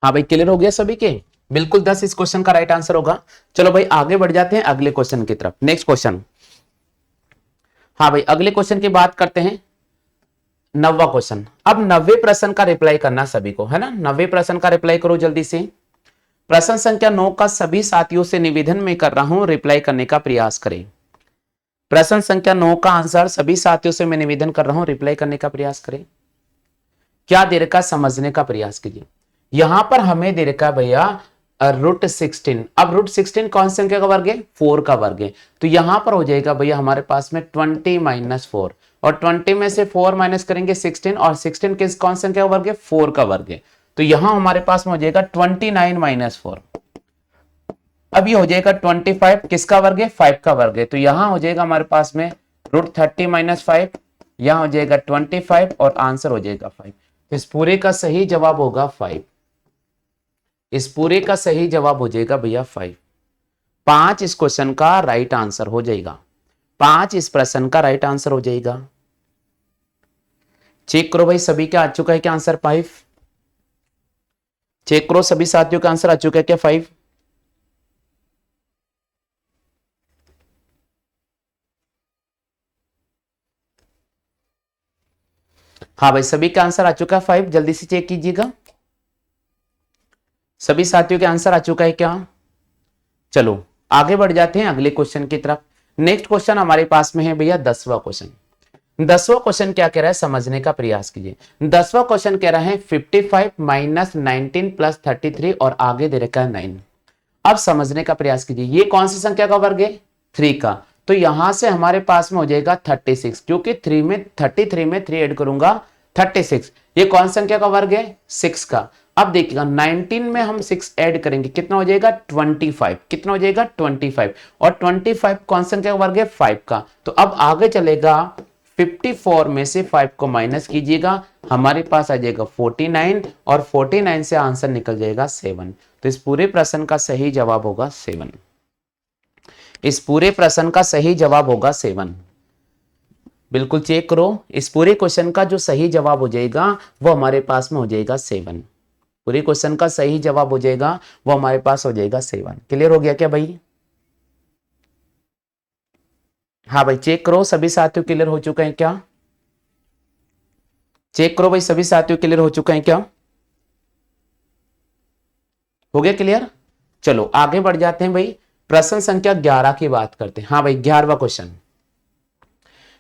हाँ भाई क्लियर हो गया सभी के, बिल्कुल 10 इस क्वेश्चन का राइट आंसर होगा। चलो भाई आगे बढ़ जाते हैं अगले क्वेश्चन की तरफ। नेक्स्ट क्वेश्चन, हाँ भाई अगले क्वेश्चन की बात करते हैं। 9वां क्वेश्चन। अब 90 प्रश्न का रिप्लाई करना सभी को है ना, 90 प्रश्न का रिप्लाई करो जल्दी से। प्रश्न संख्या 9 का सभी साथियों से निवेदन में कर रहा हूं, रिप्लाई करने का प्रयास करें। प्रश्न संख्या 9 का आंसर सभी साथियों से मैं निवेदन कर रहा हूं, रिप्लाई करने का प्रयास करें। क्या दे रखा, समझने का प्रयास कीजिए। यहां पर हमें दे रखा भैया रूट 16। अब रूट 16 कौन सी संख्या का वर्ग है, 4 का वर्ग है। तो यहां पर हो जाएगा भैया हमारे पास में 20 माइनस 4, और 20 में से 4 माइनस करेंगे 16, और 16 किस कौन सी संख्या का वर्ग है, 4 का वर्ग है। तो यहां हमारे पास में हो जाएगा 29 माइनस 4। अब ये हो जाएगा 25 किसका वर्ग है, 5 का वर्ग है। तो यहां हो जाएगा हमारे पास में रूट 30 माइनस 5, यहां हो जाएगा 25 और आंसर हो जाएगा 5। इस पूरे का सही जवाब होगा 5। इस पूरे का सही जवाब हो जाएगा भैया 5। 5 इस क्वेश्चन का राइट आंसर हो जाएगा। 5 इस प्रश्न का राइट आंसर हो जाएगा। चेक करो भाई सभी का आ चुका है क्या आंसर 5। चेक करो सभी साथियों का आंसर आ चुका है क्या 5। हाँ भाई सभी का आंसर आ चुका है 5, जल्दी से चेक कीजिएगा। सभी साथियों के आंसर आ चुका है क्या। चलो आगे बढ़ जाते हैं अगले क्वेश्चन की तरफ। नेक्स्ट क्वेश्चन हमारे पास में है भैया 10वां क्वेश्चन। 10वां क्वेश्चन क्या कह रहा है, समझने का प्रयास कीजिए। 10वां क्वेश्चन कह रहा है 55 माइनस 19 प्लस 33 और आगे दे रखा है 9। अब समझने का प्रयास कीजिए, ये कौन सी संख्या का वर्ग है, 3 का। तो यहां से हमारे पास में हो जाएगा 36, क्योंकि 33 में 3 ऐड करूंगा 36। ये कौन संख्या का वर्ग है, 6 का। अब देखिएगा 19 में हम 6 ऐड करेंगे, कितना हो जाएगा 25। कितना हो जाएगा 25, और 25 कौन संख्या का वर्ग है, 5 का। तो अब आगे चलेगा 54 में से 5 को माइनस कीजिएगा, हमारे पास आ जाएगा 49, और 49 से आंसर निकल जाएगा 7। तो इस पूरे प्रश्न का सही जवाब होगा 7। इस पूरे प्रश्न का सही जवाब होगा 7। बिल्कुल चेक करो, इस पूरे क्वेश्चन का जो सही जवाब हो जाएगा वो हमारे पास में हो जाएगा 7। पूरे क्वेश्चन का सही जवाब हो जाएगा वो हमारे पास हो जाएगा 7। क्लियर हो गया क्या भाई? हाँ भाई चेक करो, सभी साथियों क्लियर हो चुके हैं क्या? चेक करो भाई, सभी साथियों क्लियर हो चुके हैं क्या? हो गया क्लियर? चलो आगे बढ़ जाते हैं भाई, प्रश्न संख्या 11 की बात करते हैं। हाँ भाई 11वां क्वेश्चन,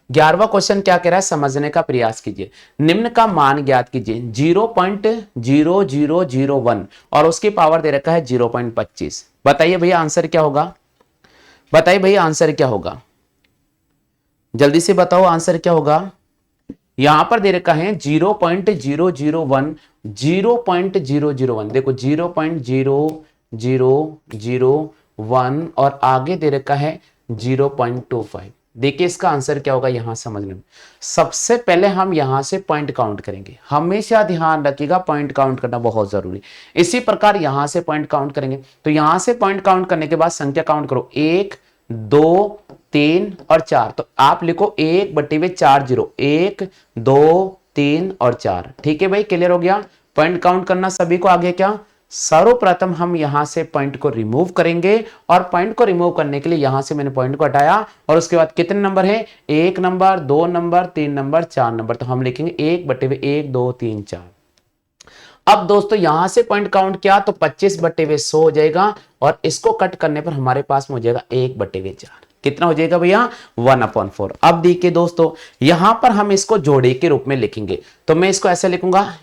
11वां क्वेश्चन क्या कह रहा है समझने का प्रयास कीजिए। निम्न का मान ज्ञात कीजिए 0.0001 और उसकी पावर दे रखा है 0.25। बताइए भैया आंसर क्या होगा? बताइए भैया आंसर क्या होगा? जल्दी से बताओ आंसर क्या होगा? यहां पर दे रखा है 0.001, 0.001, देखो 0.0001 और आगे दे रखा है 0.25। देखिए इसका आंसर क्या होगा यहां समझने में। सबसे पहले हम यहां से पॉइंट काउंट करेंगे, हमेशा ध्यान रखिएगा पॉइंट काउंट करना बहुत जरूरी। इसी प्रकार यहां से पॉइंट काउंट करेंगे, तो यहां से पॉइंट काउंट करने के बाद संख्या काउंट करो 1 2 3 और 4। तो आप लिखो 1/4 0, 1 2 3 और 4। ठीक है भाई क्लियर हो गया? पॉइंट काउंट करना सभी को आगे क्या? सर्वप्रथम हम यहां से पॉइंट को रिमूव करेंगे और पॉइंट को रिमूव करने के लिए यहां से मैंने पॉइंट को हटाया और उसके बाद कितने नंबर है? 1 नंबर 2 नंबर 3 नंबर 4 नंबर। तो हम लिखेंगे 1/1 2 3 4। अब दोस्तों यहां से पॉइंट काउंट किया तो 25/100 हो जाएगा और इसको कट करने पर हमारे पास में हो जाएगा 1/4। कितना हो जाएगा भैया? 1/4। अब देखिए दोस्तों यहां पर हम इसको जोड़े के रूप में लिखेंगे, तो मैं इसको ऐसे लिखूंगा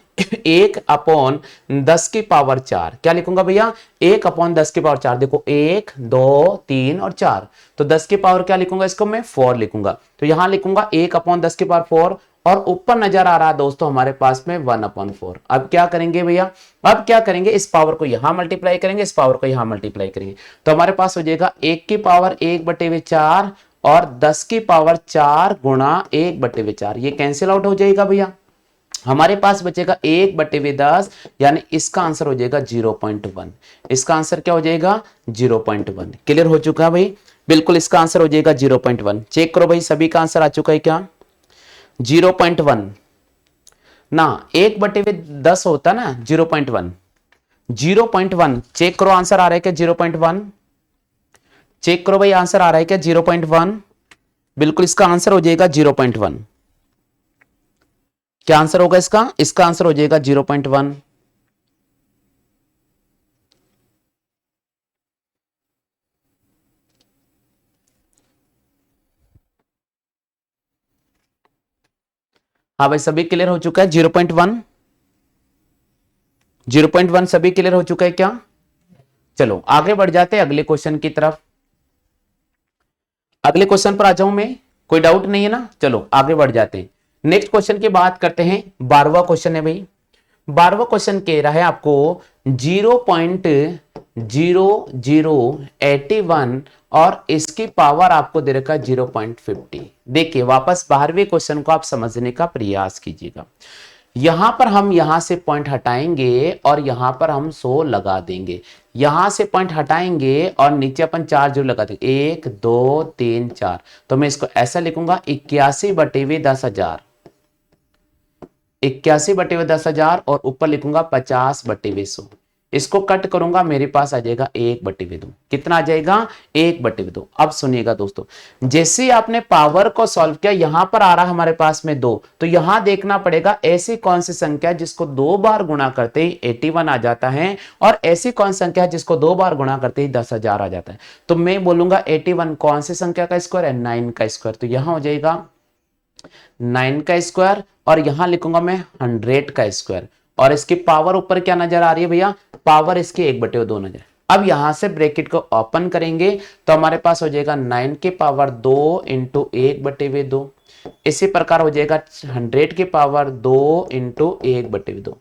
1/10⁴। क्या लिखूंगा भैया? 1/10⁴। देखो 1 2 3 और 4, तो 10 की पावर क्या लिखूंगा इसको मैं? 4 लिखूंगा। तो यहां लिखूंगा 1/10⁴ और ऊपर नजर आ रहा है दोस्तों हमारे पास में 1/4। अब क्या करेंगे भैया? अब क्या करेंगे, इस पावर को यहां मल्टीप्लाई करेंगे, इस पावर को यहां मल्टीप्लाई करेंगे, तो हमारे पास हो जाएगा 1 की पावर 1/4 और 10 की पावर 4 गुणा 1/4। ये कैंसिल आउट हो जाएगा भैया, हमारे पास बचेगा 1/10, यानी इसका आंसर हो जाएगा 0.1। इसका आंसर क्या हो जाएगा? 0.1। क्लियर हो चुका है भाई? बिल्कुल इसका आंसर हो जाएगा 0.1। चेक करो भाई सभी का आंसर आ चुका है क्या? 0.1 ना, 1/10 होता ना 0.1। 0.1 चेक करो आंसर आ रहा है क्या? 0.1 चेक करो भाई आंसर आ रहा है क्या? 0.1। बिल्कुल इसका आंसर हो जाएगा 0.1। क्या आंसर होगा इसका? इसका आंसर हो जाएगा 0.1। हाँ भाई सभी क्लियर हो चुका है? 0.1, 0.1 सभी क्लियर हो चुका है क्या? चलो आगे बढ़ जाते हैं अगले क्वेश्चन की तरफ। अगले क्वेश्चन पर आ जाऊं मैं, कोई डाउट नहीं है ना? चलो आगे बढ़ जाते हैं, नेक्स्ट क्वेश्चन की बात करते हैं। 12वां क्वेश्चन है भाई। 12वां क्वेश्चन कह रहा है आपको 0.0081 और इसकी पावर आपको दे रखा है 0.50। देखिए वापस 12वें क्वेश्चन को आप समझने का प्रयास कीजिएगा। यहां पर हम यहां से पॉइंट हटाएंगे और यहां पर हम 100 लगा देंगे, यहां से पॉइंट हटाएंगे और नीचे अपन 4 जीरो लगा देंगे, 1 2 3 4। तो मैं इसको ऐसा लिखूंगा 81/10,000, 81/10,000 और ऊपर लिखूंगा 50/100। इसको कट करूंगा मेरे पास आ जाएगा 1/2। कितना आ जाएगा? 1/2। अब सुनिएगा दोस्तों, जैसे आपने पावर को सॉल्व किया, यहां पर आ रहा हमारे पास में 2, तो यहां देखना पड़ेगा ऐसी कौन सी संख्या जिसको 2 बार गुणा करते ही 81 आ जाता है और ऐसी कौन संख्या जिसको 2 बार गुणा करते ही 10,000 आ जाता है। तो मैं बोलूंगा 81 कौन सी संख्या का स्क्वायर है? 9 का स्क्वायर। तो यहां हो जाएगा 9 का स्क्वायर और यहां लिखूंगा मैं 100 का स्क्वायर और इसकी पावर ऊपर क्या नजर आ रही है भैया? पावर इसकी 1/2 नजर। अब यहां से ब्रैकेट को ओपन करेंगे तो हमारे पास हो जाएगा 9 की पावर 2 इंटू 1/2। इसी प्रकार हो जाएगा 100 की पावर 2 इंटू 1/2।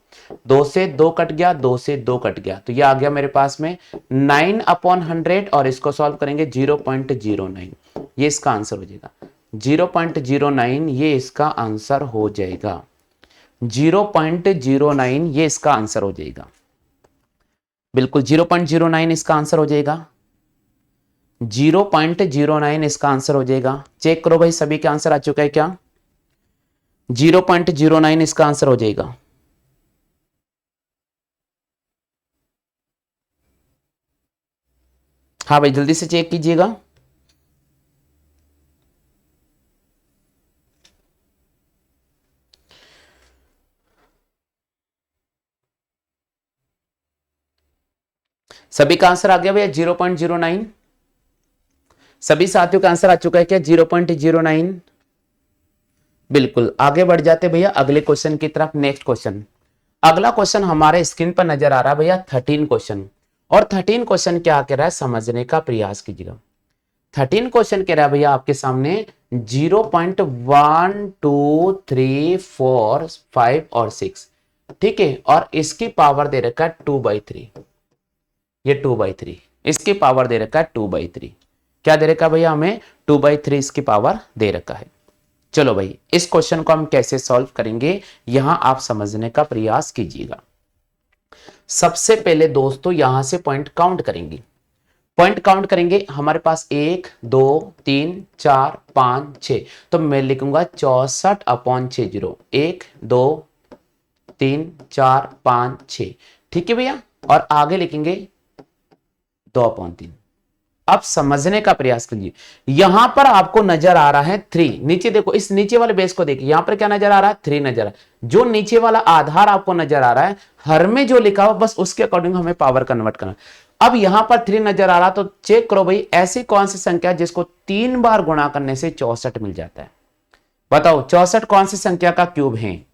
2 से 2 कट गया, 2 से 2 कट गया, तो ये आ गया मेरे पास में 9/100 और इसको सॉल्व करेंगे 0.09। ये इसका आंसर हो जाएगा 0.09। ये इसका आंसर हो जाएगा 0.09। ये इसका आंसर हो जाएगा, बिल्कुल 0.09 इसका आंसर हो जाएगा। 0.09 इसका आंसर हो जाएगा। चेक करो भाई, सभी के आंसर आ चुका है क्या? 0.09 इसका आंसर हो जाएगा। हाँ भाई, जल्दी से चेक कीजिएगा। सभी का आंसर आ गया भैया 0.09। सभी साथियों का आंसर आ चुका है क्या? 0.09। बिल्कुल, आगे बढ़ जाते भैया अगले क्वेश्चन की तरफ। नेक्स्ट क्वेश्चन, अगला क्वेश्चन हमारे स्क्रीन पर नजर आ रहा है भैया 13 क्वेश्चन। और 13 क्वेश्चन क्या कह रहा है समझने का प्रयास कीजिएगा। 13 क्वेश्चन कह रहा है भैया आपके सामने 0.1 2 3 4 5 और 6, ठीक है, और इसकी पावर दे रखा है 2/3। ये 2/3 इसकी पावर दे रखा है 2/3। क्या दे रखा है भैया हमें? 2/3 इसकी पावर दे रखा है। चलो भाई, इस क्वेश्चन को हम कैसे सॉल्व करेंगे यहां आप समझने का प्रयास कीजिएगा। सबसे पहले दोस्तों यहां से पॉइंट काउंट करेंगे। पॉइंट काउंट करेंगे, हमारे पास 1 2 3 4 5 6, तो मैं लिखूंगा 64/60। 1 2 3 4 5 6, ठीक है भैया। और आगे लिखेंगे 2/3। अब समझने का प्रयास कीजिए। यहां पर आपको नजर आ रहा है 3, नीचे देखो, इस नीचे वाले बेस को देखिए, यहां पर क्या नजर आ रहा है? 3 नजर आ रहा है। जो नीचे वाला आधार आपको नजर आ रहा है, हर में जो लिखा हुआ बस उसके अकॉर्डिंग हमें पावर कन्वर्ट करना। अब यहां पर 3 नजर आ रहा, तो चेक करो भाई ऐसी कौन सी संख्या है जिसको 3 बार गुणा करने से 64 मिल जाता है? बताओ 64 कौन सी संख्या का क्यूब है?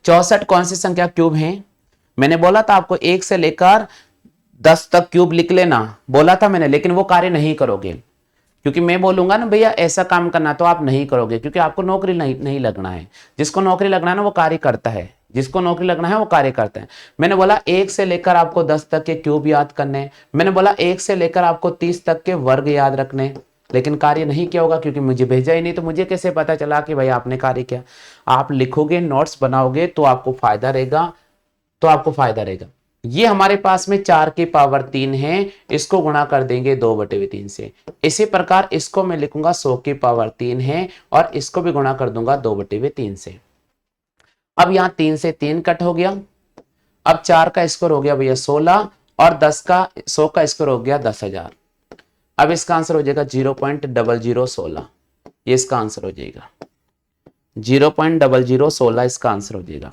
64 कौन सी संख्या क्यूब है? मैंने बोला था आपको 1 से लेकर 10 तक क्यूब लिख लेना, बोला था मैंने, लेकिन वो कार्य नहीं करोगे, क्योंकि मैं बोलूंगा ना भैया ऐसा काम करना, तो आप नहीं करोगे, क्योंकि आपको नौकरी नहीं लगना है। जिसको नौकरी लगना है ना वो कार्य करता है, जिसको नौकरी लगना है वो कार्य करता है। मैंने बोला 1 से लेकर आपको 10 तक के क्यूब याद करने, मैंने बोला 1 से लेकर आपको 30 तक के वर्ग याद रखने, लेकिन कार्य नहीं किया होगा क्योंकि मुझे भेजा ही नहीं, तो मुझे कैसे पता चला कि भाई आपने कार्य किया? आप लिखोगे, नोट्स बनाओगे तो आपको फायदा रहेगा, तो आपको फायदा रहेगा। ये हमारे पास में 4 की पावर 3 है, इसको गुणा कर देंगे 2/3 से। इसी प्रकार इसको मैं लिखूंगा 100 की पावर 3 है, और इसको भी गुणा कर दूंगा 2/3 से। अब यहां 3 से 3 कट हो गया। अब 4 का स्कोर हो गया भैया 16, और 100 का स्कोर हो गया 10,000। अब इसका आंसर हो जाएगा 0.0016। ये इसका आंसर हो जाएगा 0.0016, इसका आंसर हो जाएगा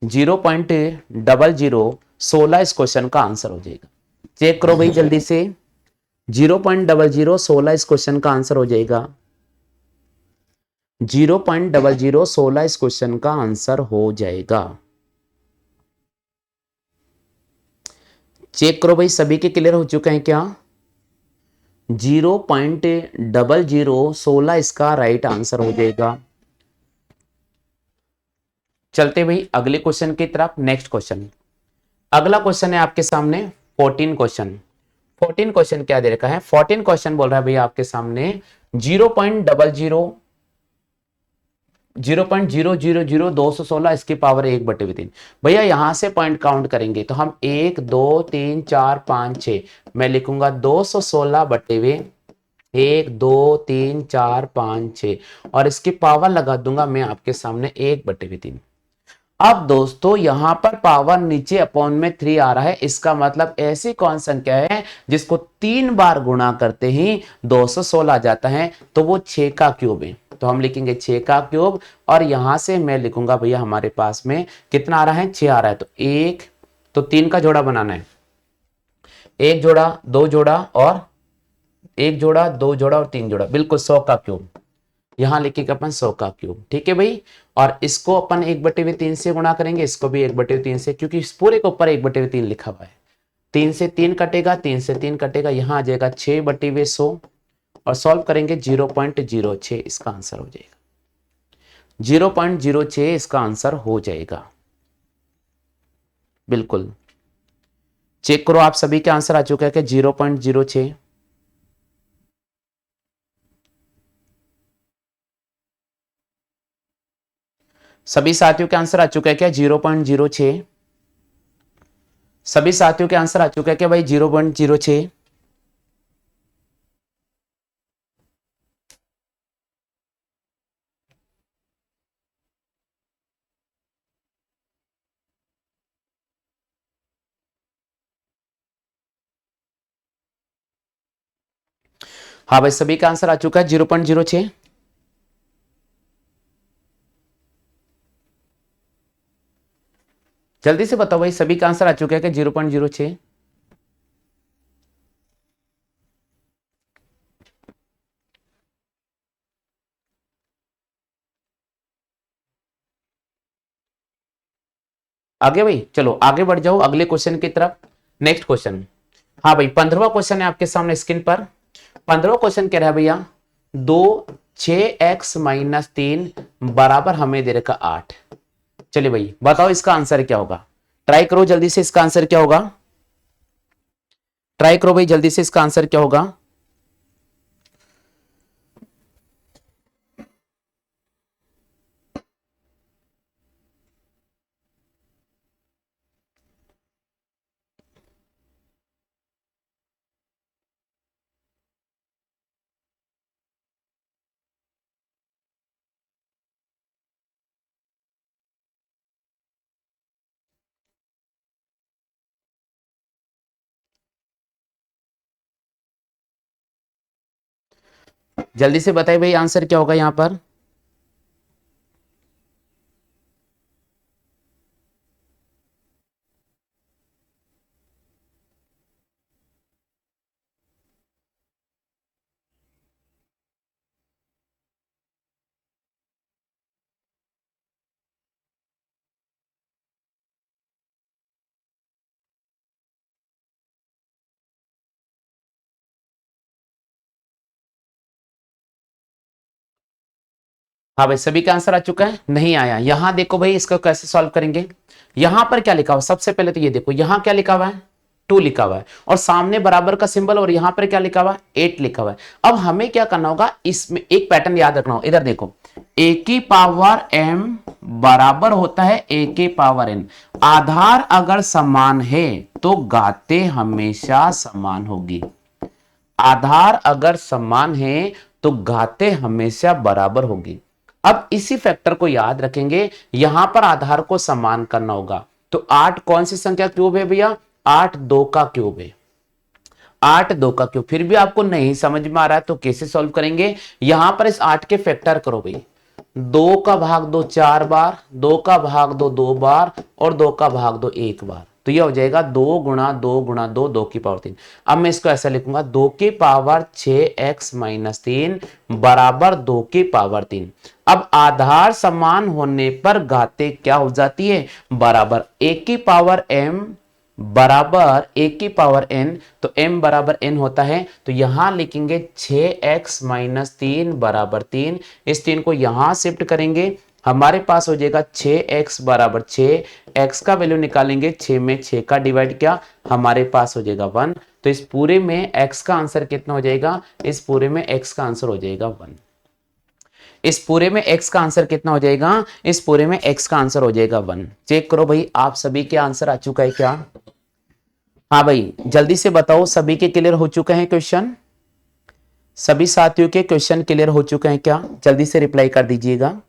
0.0016 इस क्वेश्चन का आंसर हो जाएगा। चेक करो भाई जल्दी से, 0.0016 इस क्वेश्चन का आंसर हो जाएगा। 0.0016 इस क्वेश्चन का आंसर हो जाएगा। चेक करो भाई, सभी के क्लियर हो चुके हैं क्या? 0.0016 इसका राइट आंसर हो जाएगा। चलते भाई अगले क्वेश्चन की तरफ। नेक्स्ट क्वेश्चन, अगला क्वेश्चन है आपके सामने 14 क्वेश्चन। 14 क्वेश्चन क्या दे रखा है? 14 क्वेश्चन बोल रहा है भैया आपके सामने 0.000216 इसकी पावर 1/3। भैया यहां से पॉइंट काउंट करेंगे तो हम 1 2 3 4 5 6, मैं लिखूंगा 216/1 2 3 4 5 6, और इसकी पावर लगा दूंगा मैं आपके सामने 1/3। अब दोस्तों यहां पर पावर नीचे अपॉन में 3 आ रहा है, इसका मतलब ऐसी कौन संख्या है जिसको 3 बार गुणा करते ही 216 आ जाता है, तो वो 6 का क्यूब है। तो हम लिखेंगे 6 का क्यूब, और यहां से मैं लिखूंगा भैया हमारे पास में कितना आ रहा है? 6 आ रहा है, तो 1 तो 3 का जोड़ा बनाना है, 1 जोड़ा 2 जोड़ा और 1 जोड़ा 2 जोड़ा और 3 जोड़ा, बिल्कुल 100 का क्यूब। यहां लिखेगा अपन 100 का क्यूब, ठीक है भाई। और इसको अपन 1/3 से गुणा करेंगे, इसको भी 1/3 से, क्योंकि इस पूरे के ऊपर 1/3 लिखा हुआ है। 3 से 3 कटेगा, 3 से 3 कटेगा, यहां आ जाएगा 6/100, और सॉल्व करेंगे 0.06 इसका आंसर हो जाएगा। 0.06 इसका आंसर हो जाएगा। बिल्कुल चेक करो, आप सभी के आंसर आ चुका है कि 0.06। सभी साथियों के आंसर आ चुका है क्या? 0.06। सभी साथियों के आंसर आ चुका है क्या भाई? 0.06। हाँ भाई सभी का आंसर आ चुका है 0.06। जल्दी से बताओ भाई, सभी का आंसर आ चुका है कि 0.06? आगे भाई, चलो आगे बढ़ जाओ अगले क्वेश्चन की तरफ। नेक्स्ट क्वेश्चन, हाँ भाई 15वां क्वेश्चन है आपके सामने स्क्रीन पर। 15वां क्वेश्चन कह रहा है भैया, 6x-3 बराबर हमें दे रखा 8। चलिए भाई बताओ इसका आंसर क्या होगा। ट्राई करो जल्दी से, इसका आंसर क्या होगा। ट्राई करो भाई जल्दी से, इसका आंसर क्या होगा। जल्दी से बताइए भाई आंसर क्या होगा यहां पर। हाँ भाई सभी का आंसर आ चुका है, नहीं आया। यहां देखो भाई इसको कैसे सॉल्व करेंगे। यहां पर क्या लिखा हुआ, सबसे पहले तो ये देखो यहां क्या लिखा हुआ है, 2 लिखा हुआ है और सामने बराबर का सिंबल, और यहां पर क्या लिखा हुआ है, 8 लिखा हुआ है। अब हमें क्या करना होगा, इसमें एक पैटर्न याद रखना होगा। इधर देखो, a की पावर m बराबर होता है a की पावर n। आधार अगर समान है तो घातें हमेशा समान होगी। आधार अगर समान है तो घातें हमेशा बराबर होगी। अब इसी फैक्टर को याद रखेंगे, यहां पर आधार को समान करना होगा। तो 8 कौन सी संख्या क्यूब है भैया, 8 2 का क्यूब है। 8 2 का क्यूब। फिर भी आपको नहीं समझ में आ रहा है तो कैसे सॉल्व करेंगे। यहां पर इस 8 के फैक्टर करो भाई, 2 का भाग दो 4 बार, 2 का भाग दो 2 बार और 2 का भाग दो 1 बार। तो यह हो जाएगा 2 गुणा 2 गुणा 2, 2 की पावर 3। अब मैं इसको ऐसा लिखूंगा, 2 की पावर 6x-3 बराबर 2 की पावर 3। अब आधार समान होने पर घातें क्या हो जाती है, बराबर। 1 की पावर m बराबर 1 की पावर n, तो m बराबर n होता है। तो यहां लिखेंगे 6x-3 बराबर 3। इस 3 को यहां शिफ्ट करेंगे, हमारे पास हो जाएगा 6x बराबर 6। x का वैल्यू निकालेंगे, 6 में 6 का डिवाइड किया, हमारे पास हो जाएगा 1। तो इस पूरे में x का आंसर कितना हो जाएगा, इस पूरे में x का आंसर हो जाएगा 1। इस पूरे में x का आंसर कितना हो जाएगा, इस पूरे में x का आंसर हो जाएगा 1। चेक करो भाई आप सभी के आंसर आ चुका है क्या। हाँ भाई जल्दी से बताओ, सभी के क्लियर हो चुके हैं क्वेश्चन। सभी साथियों के क्वेश्चन क्लियर हो चुके हैं क्या, जल्दी से रिप्लाई कर दीजिएगा।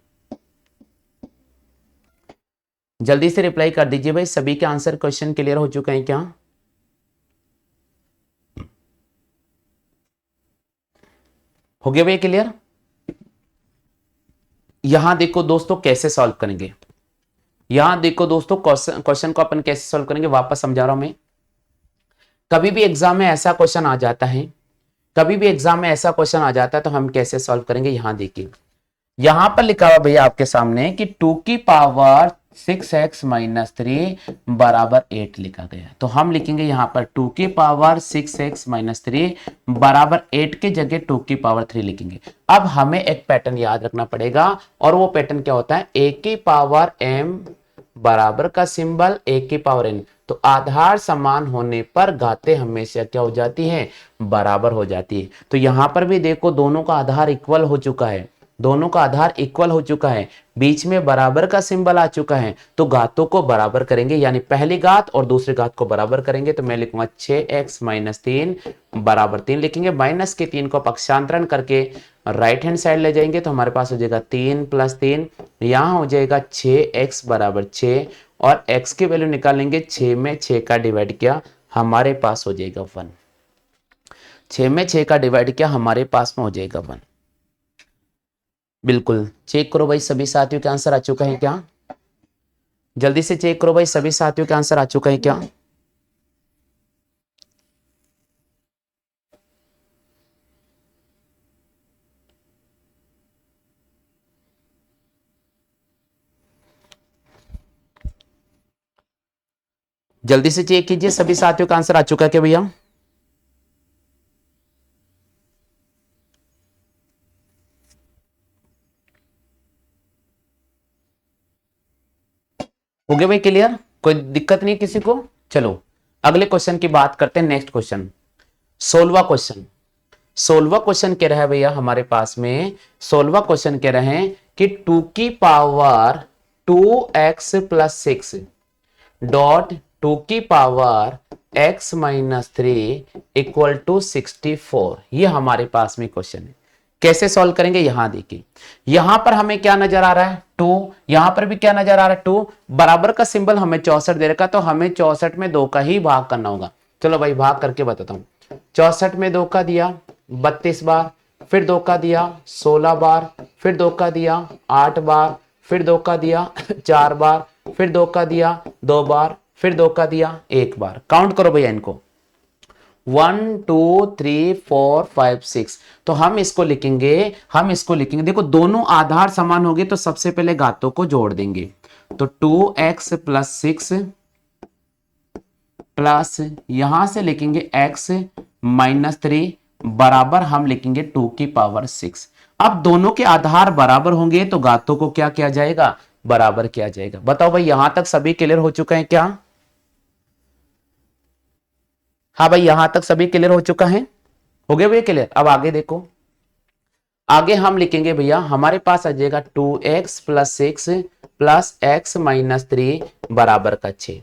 जल्दी से रिप्लाई कर दीजिए भाई, सभी के आंसर क्वेश्चन क्लियर हो चुके हैं क्या। हो गया भाई क्लियर। यहां देखो दोस्तों कैसे सॉल्व करेंगे। यहां देखो दोस्तों क्वेश्चन को अपन कैसे सॉल्व करेंगे, वापस समझा रहा हूं मैं। कभी भी एग्जाम में ऐसा क्वेश्चन आ जाता है, कभी भी एग्जाम में ऐसा क्वेश्चन आ जाता है तो हम कैसे सॉल्व करेंगे। यहां देखिए, यहां पर लिखा हुआ भैया आपके सामने कि 2 की पावर 6x-3 बराबर 8 लिखा गया। तो हम लिखेंगे यहां पर 2 की पावर 6x-3 बराबर 8 के जगह 2 की पावर 3 लिखेंगे। अब हमें एक पैटर्न याद रखना पड़ेगा, और वो पैटर्न क्या होता है, a की पावर m बराबर का सिंबल a की पावर n। तो आधार समान होने पर घातें हमेशा क्या हो जाती हैं, बराबर हो जाती है। तो यहां पर भी देखो दोनों का आधार इक्वल हो चुका है, दोनों का आधार इक्वल हो चुका है, बीच में बराबर का सिंबल आ चुका है। तो घातों को बराबर करेंगे, यानी पहली घात और दूसरी घात को बराबर करेंगे। तो मैं लिखूंगा 6x-3 बराबर 3 लिखेंगे। माइनस के 3 को पक्षांतरण करके राइट हैंड साइड ले जाएंगे तो हमारे पास हो जाएगा 3 + 3, यहां हो जाएगा 6x बराबर 6, और x की वैल्यू निकालेंगे, 6 में 6 का डिवाइड किया, हमारे पास हो जाएगा 1। 6 में 6 का डिवाइड किया, हमारे पास में हो जाएगा 1। बिल्कुल चेक करो भाई, सभी साथियों के आंसर आ चुका है क्या? जल्दी से चेक करो भाई, सभी साथियों के आंसर आ चुका है क्या? जल्दी से चेक कीजिए, सभी साथियों का आंसर आ चुका है क्या भैया? हो गया भाई क्लियर? कोई दिक्कत नहीं किसी को? चलो अगले क्वेश्चन की बात करते हैं। नेक्स्ट क्वेश्चन 16वां क्वेश्चन। 16वां क्वेश्चन कह रहा है भैया हमारे पास में, 16वां क्वेश्चन कह रहे हैं कि 2 की पावर 2x प्लस 6 डॉट 2 की power x minus 3 equal to 64। ये हमारे पास में क्वेश्चन है। कैसे सॉल्व करेंगे? यहां देखिए, यहां पर हमें क्या नजर आ रहा है? 2। यहां पर भी क्या नजर आ रहा है? 2। बराबर का सिंबल हमें 64 दे रखा, तो हमें 64 में 2 का ही भाग करना होगा। चलो भाई भाग करके बताता हूं। 64 में 2 का दिया 32 बार, फिर 2 का दिया 16 बार, फिर 2 का दिया 8 बार, फिर 2 का दिया 4 बार, फिर 2 का दिया 2 बार, फिर 2 का दिया 1 बार। काउंट करो भैया इनको, 1 2 3 4 5 6। तो हम इसको लिखेंगे, देखो दोनों आधार समान हो गए तो सबसे पहले घातों को जोड़ देंगे। तो 2x प्लस 6 प्लस यहां से लिखेंगे x माइनस 3 बराबर हम लिखेंगे 2 की पावर 6। अब दोनों के आधार बराबर होंगे तो घातों को क्या किया जाएगा? बराबर किया जाएगा। बताओ भाई यहां तक सभी क्लियर हो चुका है क्या? हाँ भाई यहां तक सभी क्लियर हो चुका है? हो गया भैया क्लियर? अब आगे देखो, आगे हम लिखेंगे भैया, हमारे पास आ जाएगा 2x plus 6 plus x minus 3 बराबर का 6।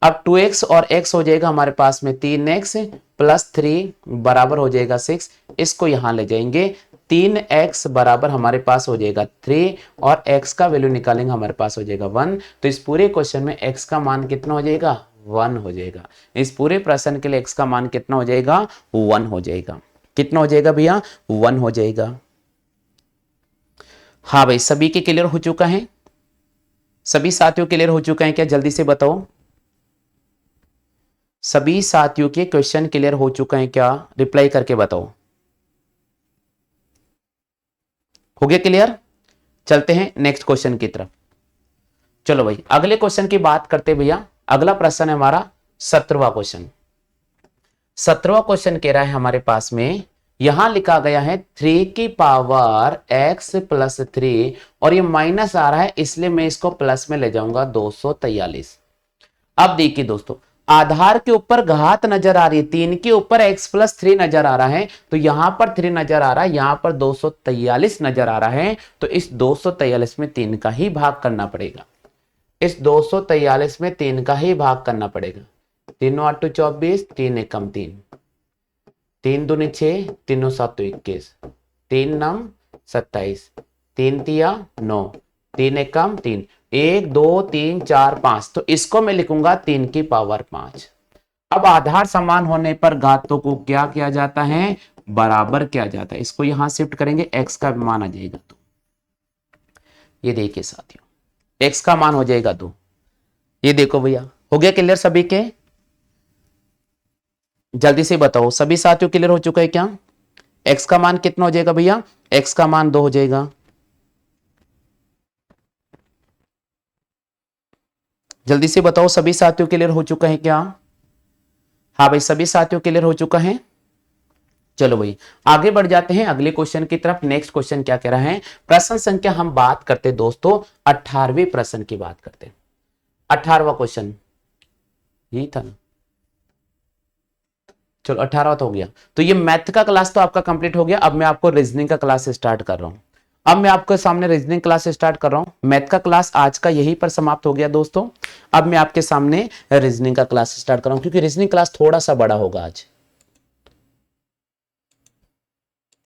अब 2x और x हो जाएगा हमारे पास में 3x प्लस 3 बराबर हो जाएगा 6। इसको यहां ले जाएंगे, 3x बराबर हमारे पास हो जाएगा 3 और x का वैल्यू निकालेंगे, हमारे पास हो जाएगा 1। तो इस पूरे क्वेश्चन में x का मान कितना हो जाएगा? 1 हो जाएगा। इस पूरे प्रश्न के लिए x का मान कितना हो जाएगा? 1 हो जाएगा। कितना हो जाएगा भैया? 1 हो जाएगा। हाँ भाई सभी के क्लियर हो चुका है? सभी साथियों क्लियर हो चुका है क्या? जल्दी से बताओ, सभी साथियों के क्वेश्चन क्लियर हो चुका है क्या? रिप्लाई करके बताओ। हो गया क्लियर? चलते हैं नेक्स्ट क्वेश्चन की तरफ। चलो भाई अगले क्वेश्चन की बात करते भैया। अगला प्रश्न है हमारा 17वां क्वेश्चन। 17वां क्वेश्चन कह रहा है हमारे पास में, यहां लिखा गया है 3 की पावर x प्लस 3 और ये माइनस आ रहा है इसलिए मैं इसको प्लस में ले जाऊंगा 243। अब देखिए दोस्तों, आधार के ऊपर घात नजर आ रही है, 3 के ऊपर x प्लस 3 नजर आ रहा है, तो यहां पर 3 नजर आ रहा है, यहां पर 243 नजर आ रहा है। तो इस 243 में 3 का ही भाग करना पड़ेगा। इस 243 में 3 का ही भाग करना पड़ेगा। 3 8 24, 3 एकम 3, 3 दूनी 6, 3 7 21, 3 9 27, 3 तिया 9, 3 एकम 3, 1 2 3 4 5। तो इसको मैं लिखूंगा 3 की पावर 5। अब आधार समान होने पर घातों को क्या किया जाता है? बराबर किया जाता है। इसको यहां शिफ्ट करेंगे, x का मान आ जाएगा 2। ये देखिए साथियों, x का मान हो जाएगा 2। ये देखो भैया, हो गया क्लियर सभी के? जल्दी से बताओ, सभी साथियों क्लियर हो चुका है क्या? x का मान कितना हो जाएगा भैया? x का मान 2 हो जाएगा। जल्दी से बताओ, सभी साथियों क्लियर हो चुका है क्या? हाँ भाई सभी साथियों क्लियर हो चुका है? चलो भाई आगे बढ़ जाते हैं अगले क्वेश्चन की तरफ। नेक्स्ट क्वेश्चन क्या कह रहा है? प्रश्न संख्या हम बात करते दोस्तों 18वें प्रश्न की बात करते हैं। 18वां क्वेश्चन यही था ना? चलो 18वां तो हो गया। तो ये मैथ का क्लास तो आपका कंप्लीट हो गया। अब मैं आपको रीजनिंग का क्लास स्टार्ट कर रहा हूं। अब मैं आपके सामने रीजनिंग क्लास स्टार्ट कर रहा हूं। मैथ का क्लास आज का यहीं पर समाप्त हो गया दोस्तों। अब मैं आपके सामने रीजनिंग का क्लास स्टार्ट कर रहा हूं, क्योंकि रीजनिंग क्लास थोड़ा सा बड़ा होगा आज।